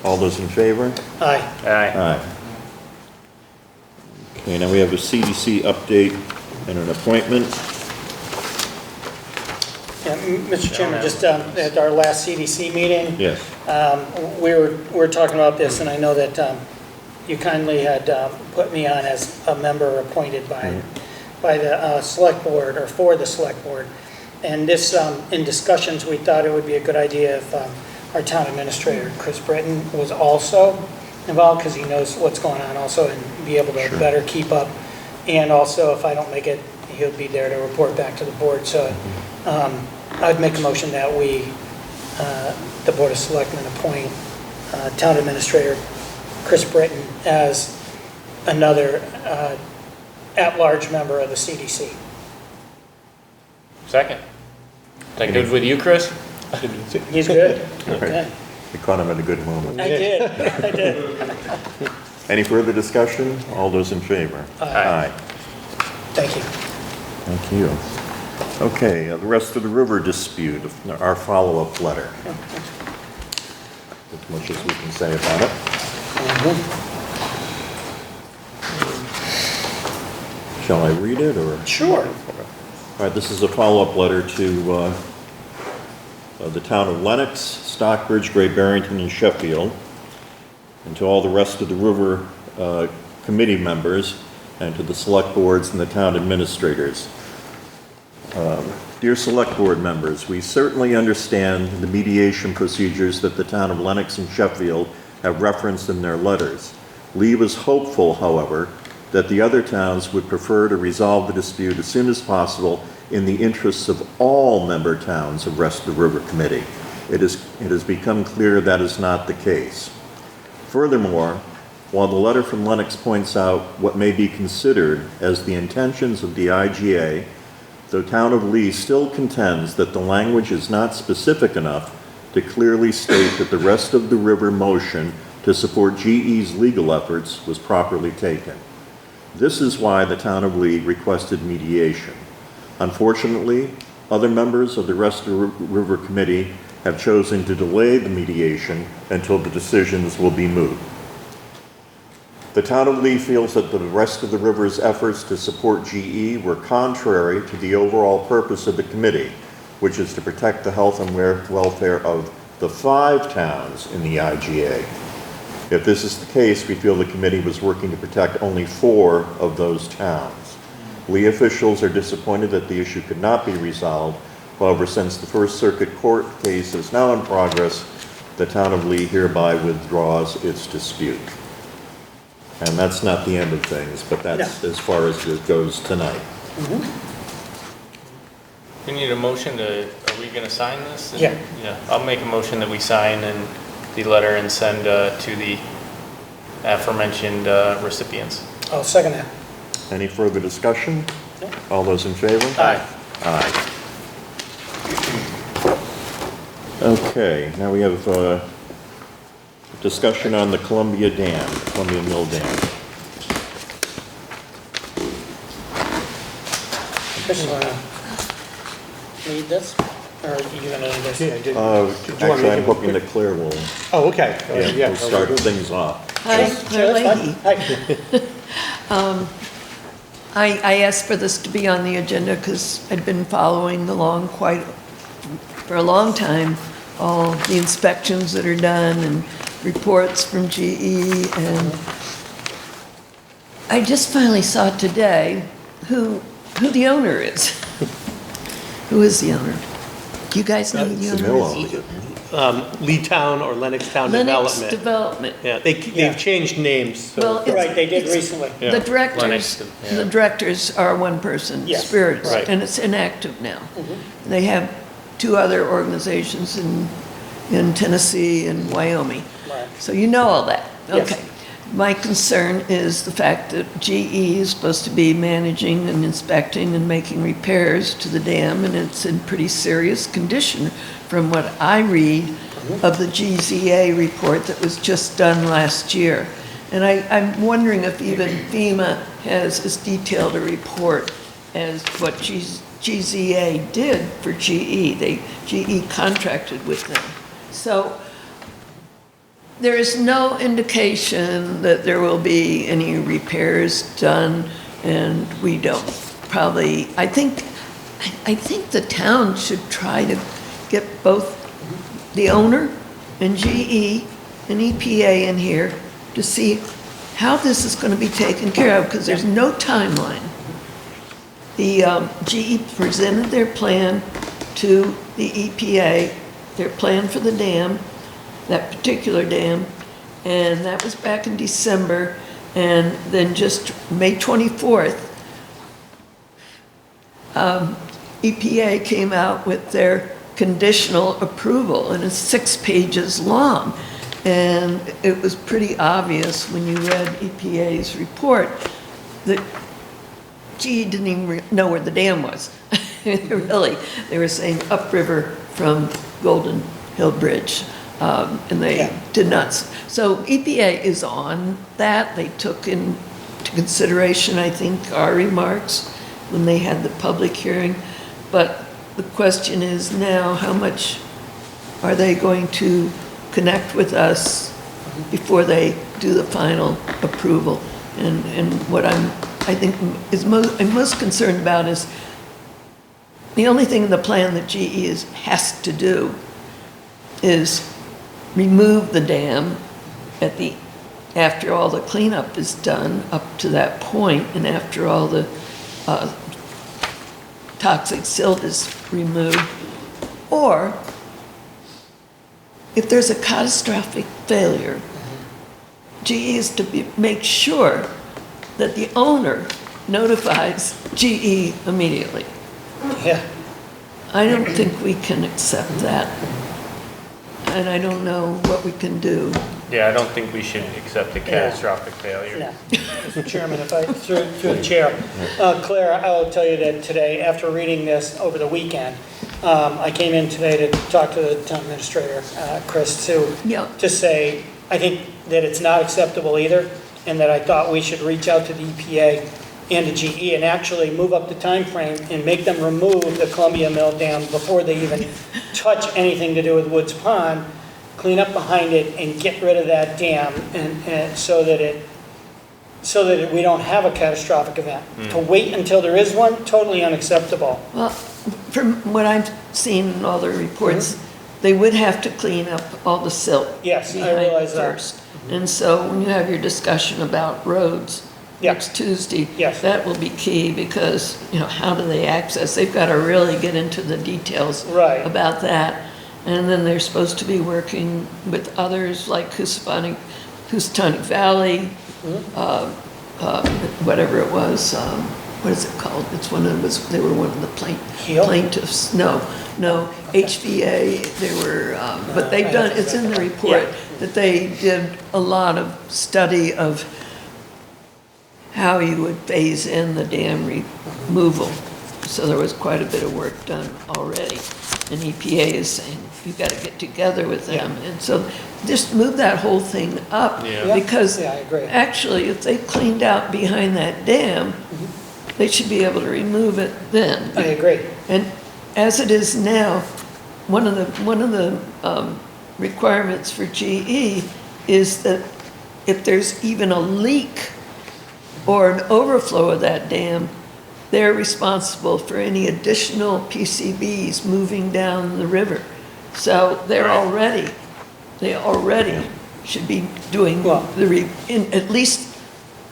All those in favor? Aye. Aye. Aye. Okay, now we have a CDC update and an appointment. Yeah, Mr. Chairman, just at our last CDC meeting, Yes. we were talking about this, and I know that you kindly had put me on as a member appointed by the Select Board, or for the Select Board. And this, in discussions, we thought it would be a good idea if our town administrator, Chris Britton, was also involved, because he knows what's going on also, and be able to better keep up. And also, if I don't make it, he'll be there to report back to the board. So I'd make a motion that we, the Board of Selectmen, appoint Town Administrator Chris Britton as another at-large member of the CDC. Second. Is that good with you, Chris? He's good. Okay. We caught him at a good moment. I did. I did. Any further discussion? All those in favor? Aye. Thank you. Thank you. Okay, the rest of the river dispute, our follow-up letter. As much as we can say about it. Shall I read it, or? Sure. All right, this is a follow-up letter to the town of Lenox, Stockbridge, Great Barrington, and Sheffield, and to all the rest of the river committee members, and to the select boards and the town administrators. Dear Select Board members, we certainly understand the mediation procedures that the town of Lenox and Sheffield have referenced in their letters. Lee was hopeful, however, that the other towns would prefer to resolve the dispute as soon as possible in the interests of all member towns of Rest of the River Committee. It has become clear that is not the case. Furthermore, while the letter from Lenox points out what may be considered as the intentions of the IGA, the town of Lee still contends that the language is not specific enough to clearly state that the Rest of the River motion to support GE's legal efforts was properly taken. This is why the town of Lee requested mediation. Unfortunately, other members of the Rest of the River Committee have chosen to delay the mediation until the decisions will be moved. The town of Lee feels that the Rest of the River's efforts to support GE were contrary to the overall purpose of the committee, which is to protect the health and welfare of the 5 towns in the IGA. If this is the case, we feel the committee was working to protect only 4 of those towns. Lee officials are disappointed that the issue could not be resolved However, since the First Circuit Court case is now in progress, the town of Lee hereby withdraws its dispute. And that's not the end of things, but that's as far as it goes tonight. We need a motion to, are we gonna sign this? Yeah. Yeah, I'll make a motion that we sign and the letter and send to the aforementioned recipients. I'll second that. Any further discussion? All those in favor? Aye. Aye. Okay, now we have discussion on the Columbia Dam, Columbia Mill Dam. Chris, you wanna lead this, or are you gonna lead this? Actually, I'm hoping that Claire will, Oh, okay. will start things off. Hi, Sure, that's Leahy. fine. Hi. I asked for this to be on the agenda because I'd been following along for a long time, all the inspections that are done and reports from GE, and I just finally saw today who the owner is. Who is the owner? Do you guys know who the owner is? Lee Town or Lennox Town Lennox Development. Development. Yeah, they've changed names. So Well, it's- Right, they did it's- recently. The directors, yeah. the directors are one person, Yes, Spirits, right. and it's inactive now. They have two other organizations in Tennessee and Wyoming. Right. So you know all that. Yes. Okay. My concern is the fact that GE is supposed to be managing and inspecting and making repairs to the dam, and it's in pretty serious condition from what I read of the GZA report that was just done last year. And I'm wondering if even FEMA has as detailed a report as what GZA did for GE. GE contracted with them. So there is no indication that there will be any repairs done, and we don't probably, I think the town should try to get both the owner and GE and EPA in here to see how this is going to be taken care of, because there's no timeline. The GE presented their plan to the EPA, their plan for the dam, that particular dam, and that was back in December, and then just May 24th, EPA came out with their conditional approval, and it's 6 pages long. And it was pretty obvious when you read EPA's report that GE didn't even know where the dam was. Really, they were saying upriver from Golden Hill Bridge. And they did not. So EPA is on that. They took into consideration, I think, our remarks when they had the public hearing. But the question is now, how much are they going to connect with us before they do the final approval? And what I think I'm most concerned about is the only thing in the plan that GE has to do is remove the dam after all the cleanup is done up to that point, and after all the toxic silt is removed, or if there's a catastrophic failure, GE is to make sure that the owner notifies GE immediately. Yeah. I don't think we can accept that. And I don't know what we can do. Yeah, I don't think we should accept a catastrophic failure. No. Mr. Chairman, if I, through the chair, Claire, I will tell you that today, after reading this over the weekend, I came in today to talk to the town administrator, Chris, to say, I think that it's not acceptable either, and that I thought we should reach out to the EPA and to GE and actually move up the time frame and make them remove the Columbia Mill Dam before they even touch anything to do with Woods Pond, clean up behind it and get rid of that dam, and so that we don't have a catastrophic event. To wait until there is one, totally unacceptable. Well, from what I've seen in all the reports, they would have to clean up all the silt. Yes, I behind realize that. first. And so when you have your discussion about roads, next Tuesday. Yes. That will be key because, how do they access? They've got to really get into the details Right. about that. And then they're supposed to be working with others like Housatonic Valley, whatever it was, what is it called? They were one of the plaintiffs. No, HVA, they were, but they've done, it's in the report that they did a lot of study of how you would phase in the dam removal. So there was quite a bit of work done already. And EPA is saying, you've got to get together with them. And so just move that whole thing up. Because I agree. actually, if they cleaned out behind that dam, they should be able to remove it then. I agree. And as it is now, one of the requirements for GE is that if there's even a leak or an overflow of that dam, they're responsible for any additional PCBs moving down the river. So they already should be doing at least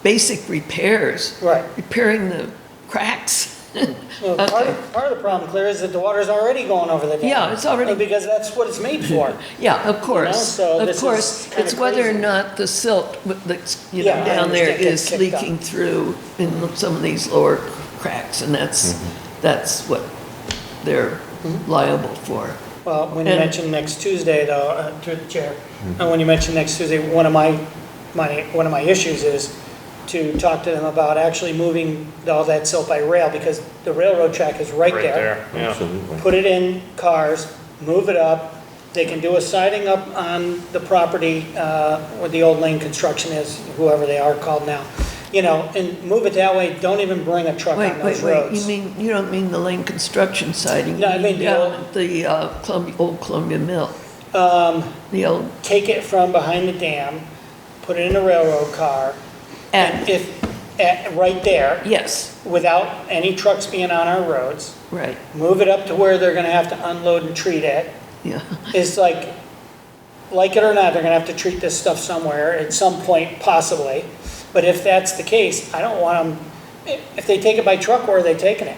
basic repairs. Right. Repairing the cracks. Well, part of the problem, Claire, is that the water's already going over the dam. Yeah, it's already. Because that's what it's made for. Yeah, of course. So Of this course, is kinda it's whether or crazy. not the silt that's, Yeah, I down there understand, gets is kicked leaking up. through in some of these lower cracks, and that's what they're liable for. Well, when you And- mentioned next Tuesday, though, through the chair, and when you mentioned next Tuesday, one of my issues is to talk to them about actually moving all that silt by rail, because the railroad track is right there. Absolutely. Put it in cars, move it up. They can do a siding up on the property where the old lane construction is, whoever they are called now, and move it that way. Don't even bring a truck on those roads. You don't mean the lane construction siding? No, I mean the down old- at the old Columbia Mill. The old, Take it from behind the dam, put it in a railroad car, and right there, yes, without any trucks being on our roads, right, move it up to where they're gonna have to unload and treat it. yeah. It's like it or not, they're gonna have to treat this stuff somewhere at some point, possibly. But if that's the case, I don't want them, if they take it by truck, where are they taking it?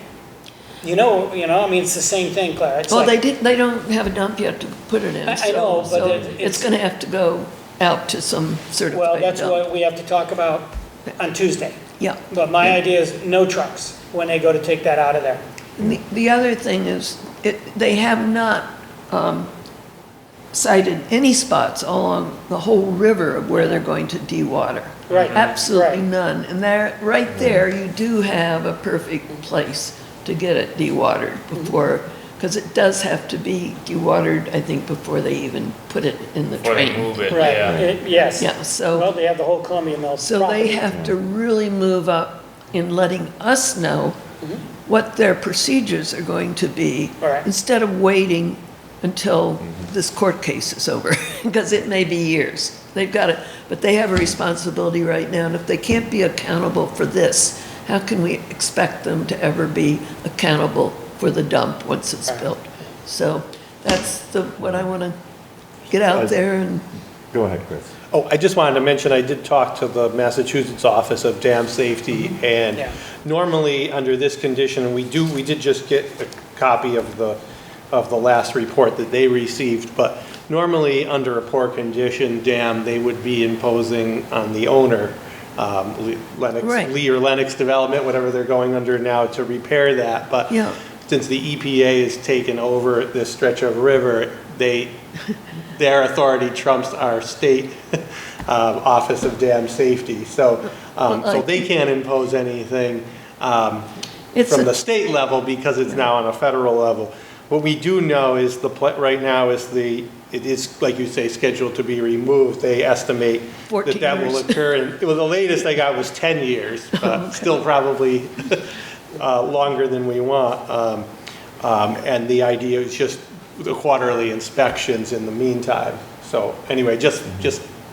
I mean, it's the same thing, Claire. It's Well, like- they don't have a dump yet to put it in. I know, but so it's- it's gonna have to go out to some certified Well, that's dump. what we have to talk about on Tuesday. Yeah. But my idea is no trucks when they go to take that out of there. And the other thing is, they have not cited any spots along the whole river of where they're going to dewater. Right. Absolutely Right. none. And right there, you do have a perfect place to get it dewatered before, because it does have to be dewatered, I think, before they even put it in the Before they train. move it, Right, yeah. yes. Yeah, so. Well, they have the whole Columbia Mill So they property. have to really move up in letting us know what their procedures are going to be, All right. instead of waiting until this court case is over, because it may be years. They've got it, but they have a responsibility right now, and if they can't be accountable for this, how can we expect them to ever be accountable for the dump once it's built? So that's what I want to get out there and. Go ahead, Chris. Oh, I just wanted to mention, I did talk to the Massachusetts Office of Dam Safety, and Yeah. normally, under this condition, we did just get a copy of the last report that they received, but normally, under a poor condition dam, they would be imposing on the owner, Right. Lee or Lennox Development, whatever they're going under now, to repair that, but Yeah. since the EPA has taken over this stretch of river, their authority trumps our state Office of Dam Safety. So they can't impose anything from the state level because it's now on a federal level. What we do know is right now is it is, like you say, scheduled to be removed. They estimate 14 that will years. occur the latest I got was 10 years, but still probably longer than we want. And the idea is just the quarterly inspections in the meantime. So anyway, just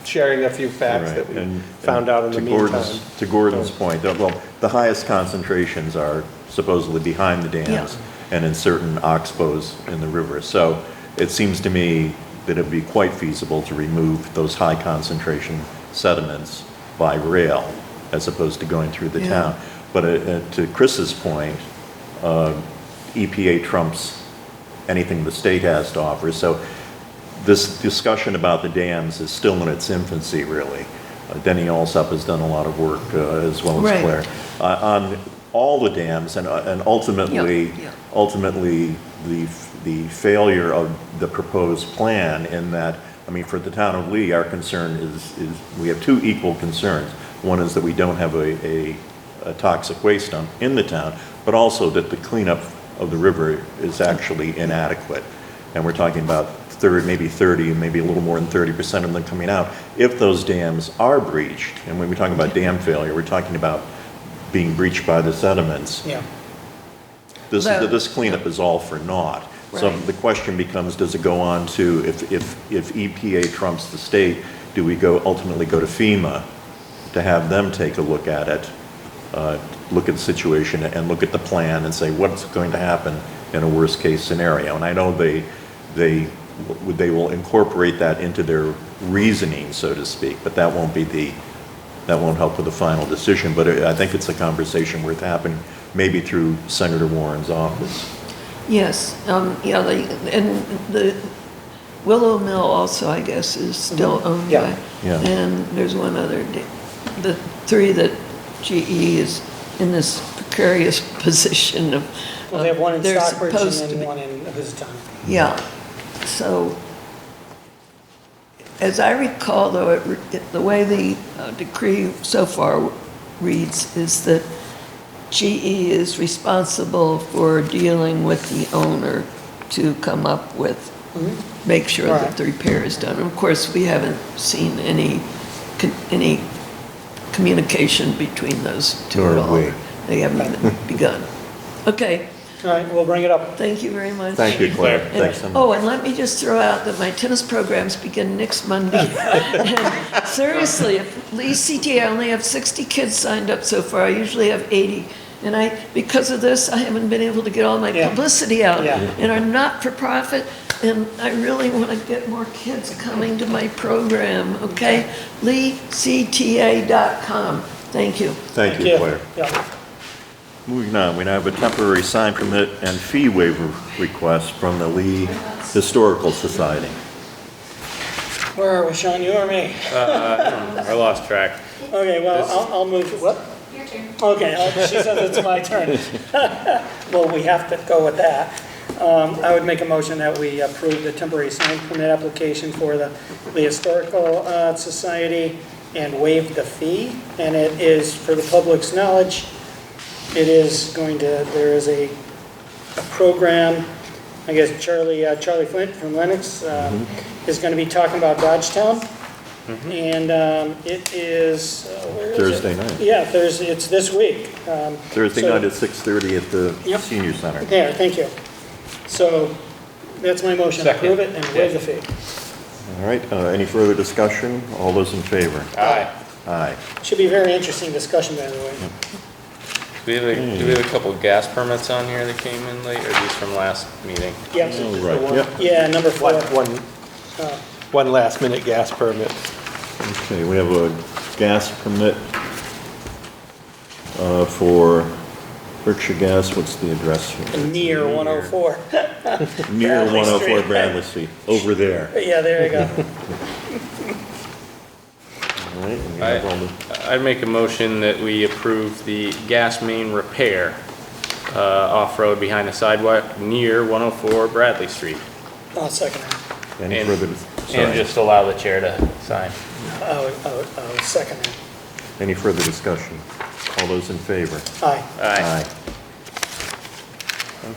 sharing a few facts Right, that we and found out in the meantime. To Gordon's point, the highest concentrations are supposedly behind the dams and in certain oxbows in the river. So it seems to me that it'd be quite feasible to remove those high concentration sediments by rail as opposed to going through the Yeah. town. But to Chris's point, EPA trumps anything the state has to offer. So this discussion about the dams is still in its infancy, really. Denny Alsop has done a lot of work, as well as Right. Claire, on all the dams, and ultimately, Yeah, yeah. ultimately, the failure of the proposed plan in that, I mean, for the town of Lee, our concern is we have two equal concerns. One is that we don't have a toxic waste dump in the town, but also that the cleanup of the river is actually inadequate. And we're talking about maybe 30, maybe a little more than 30% of them coming out. If those dams are breached, and when we're talking about dam failure, we're talking about being breached by the sediments. Yeah. This cleanup is all for naught. So Right. the question becomes, does it go on to, if EPA trumps the state, do we ultimately go to FEMA to have them take a look at it, look at the situation and look at the plan and say what's going to happen in a worst-case scenario? And I know they will incorporate that into their reasoning, so to speak, but that won't help with the final decision. But I think it's a conversation worth having, maybe through Senator Warren's office. Yes, yeah, and the Willow Mill also, I guess, is still owned Yeah. by. Yeah. And there's one other, the three that GE is in this precarious position of. Well, they have one in they're Stockbridge and supposed to then be- one in Houston. Yeah, so, as I recall, though, the way the decree so far reads is that GE is responsible for dealing with the owner to come up with, make sure Right. that the repair is done. Of course, we haven't seen any communication between those two Nor at have all. we. They haven't even begun. Okay, All right, we'll bring it up. thank you very much. Thank you, Claire. And- Thanks so much. Oh, and let me just throw out that my tennis programs begin next Monday. And seriously, if Lee CTA, I only have 60 kids signed up so far. I usually have 80. And because of this, I haven't been able to get all my Yeah. publicity out. Yeah. And I'm not for profit, and I really want to get more kids coming to my program, okay? LeeCTA.com. Thank you. Thank you, Claire. Yeah. Moving on, we now have a temporary sign permit and fee waiver request from the Lee Historical Society. Where are we, Sean, you or me? I lost track. Okay, well, I'll move, what? Your turn. Okay, she says it's my turn. Well, we have to go with that. I would make a motion that we approve the temporary sign permit application for the Historical Society and waive the fee. And it is, for the public's knowledge, there is a program, I guess Charlie Flint from Lennox is going to be talking about Dodgetown. And it is, where is it? Thursday night. Yeah, it's this week. Thursday So- night at 6:30 at the Yep. senior center. There, thank you. So that's my motion, approve it and waive the fee. All right, any further discussion? All those in favor? Aye. Aye. Should be a very interesting discussion, by the way. Do we have a couple gas permits on here that came in late, or are these from last meeting? Yep. All right, yep. Yeah, number 4. One last minute gas permit. Okay, we have a gas permit for Berkshire Gas. What's the address here? Near 104. Near Bradley 104 Street. Bradley Street, over there. Yeah, there you go. All right, and we have all the- I'd make a motion that we approve the gas main repair off-road behind the sidewalk near 104 Bradley Street. I'll second that. Any And- further, sorry. And just allow the chair to sign. I'll second that. Any further discussion? All those in favor? Aye. Aye.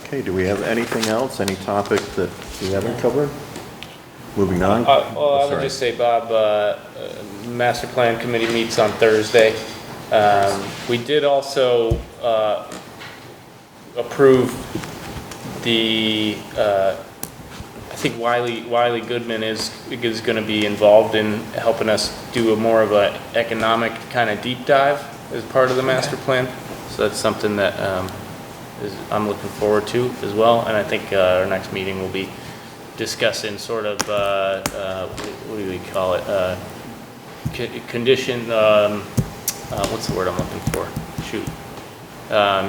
Okay, do we have anything else, any topic that we haven't covered? Moving on? Well, I would Sorry. just say, Bob, Master Plan Committee meets on Thursday. We did also approve the, I think Wiley Goodman is going to be involved in helping us do a more of an economic kind of deep dive as part of the master plan. So that's something that I'm looking forward to as well. And I think our next meeting will be discussing sort of, what do we call it? Condition, what's the word I'm looking for? Shoot.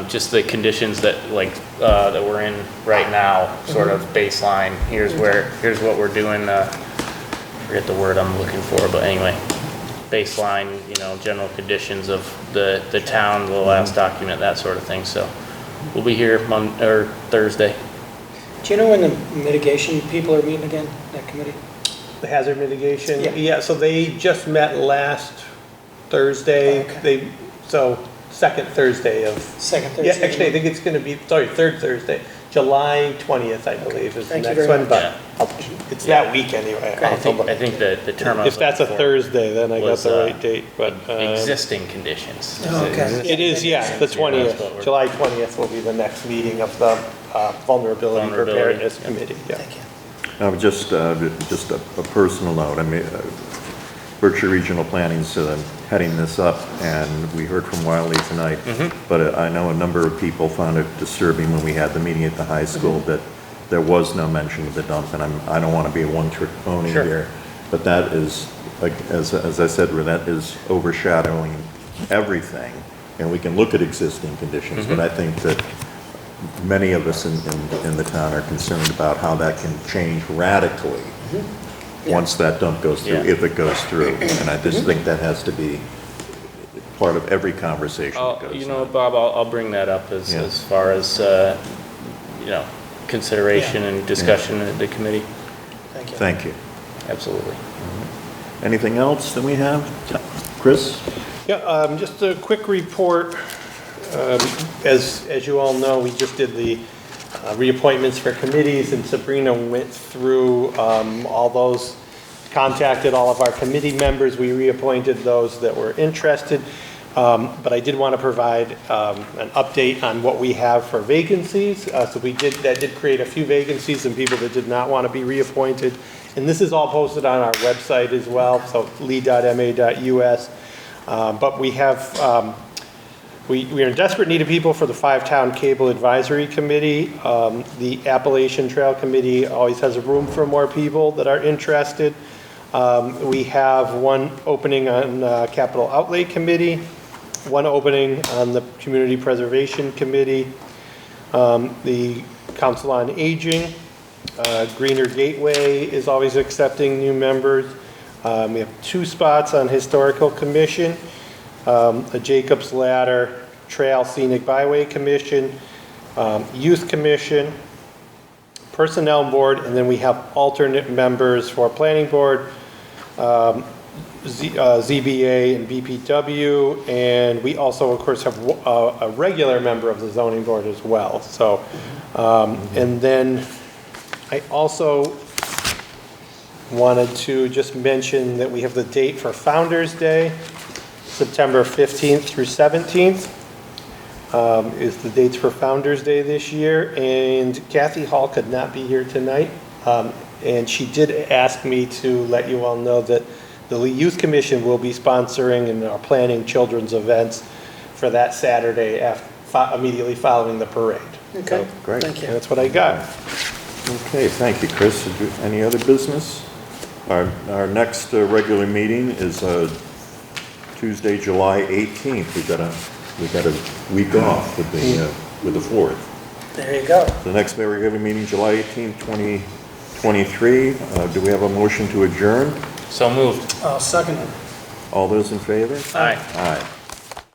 Just the conditions that like, that we're in right now, sort of baseline. Here's what we're doing, forget the word I'm looking for, but anyway, baseline, you know, general conditions of the town, the last document, that sort of thing. So we'll be here Thursday. Do you know when the mitigation people are meeting again, that committee? The hazard mitigation? Yeah. Yeah, so they just met last Thursday. Okay. Second Thursday of. Second Thursday. Yeah, actually, I think it's gonna be, third Thursday, July 20th, I believe, is the Thank you next very one, much. but it's that week anyway. I think the term I was If that's a looking for Thursday, then I got was, the right date, but. existing conditions. Oh, okay. It is, yeah, the that's what 20th, we're- July 20th will be the next meeting of the vulnerability preparedness committee, yeah. Thank you. Just a personal note, I mean, Berkshire Regional Planning's heading this up, and we heard from Wiley tonight, but I know a number of people found it disturbing when we had the meeting at the high school that there was no mention of the dump, and I don't want to be a one-trick pony here, but that is, like, as I said, that is overshadowing everything, and we can look at existing conditions, but I think that many of us in the town are concerned about how that can change radically once that dump goes through, if it goes through. And I just think that has to be part of every conversation that goes You know, Bob, I'll bring that up as far as, you know, consideration and discussion at the committee. Thank you. Thank you. Absolutely. Anything else that we have? Chris? Yeah, just a quick report. As you all know, we just did the reappointments for committees, and Sabrina went through all those, contacted all of our committee members. We reappointed those that were interested, but I did want to provide an update on what we have for vacancies. So that did create a few vacancies and people that did not want to be reappointed. And this is all posted on our website as well, so lee.ma.us. But we have we are in desperate need of people for the 5-town cable advisory committee. The Appalachian Trail Committee always has room for more people that are interested. We have one opening on Capital Outlay Committee, one opening on the Community Preservation Committee, the Council on Aging, Greener Gateway is always accepting new members. We have 2 spots on Historical Commission, a Jacob's Ladder Trail Scenic Byway Commission, Youth Commission, Personnel Board, and then we have alternate members for Planning Board, ZBA and BPW, and we also, of course, have a regular member of the Zoning Board as well. So, and then I also wanted to just mention that we have the date for Founder's Day. September 15th through 17th is the dates for Founder's Day this year, and Kathy Hall could not be here tonight, and she did ask me to let you all know that the Youth Commission will be sponsoring and are planning children's events for that Saturday immediately following the parade. Okay, So, great. Thank you. that's what I got. Okay, thank you, Chris. Any other business? Our next regular meeting is Tuesday, July 18th. We got a week off with the 4th. There you go. The next regular meeting, July 18th, 2023. Do we have a motion to adjourn? So moved. I'll second it. All those in favor? Aye. Aye.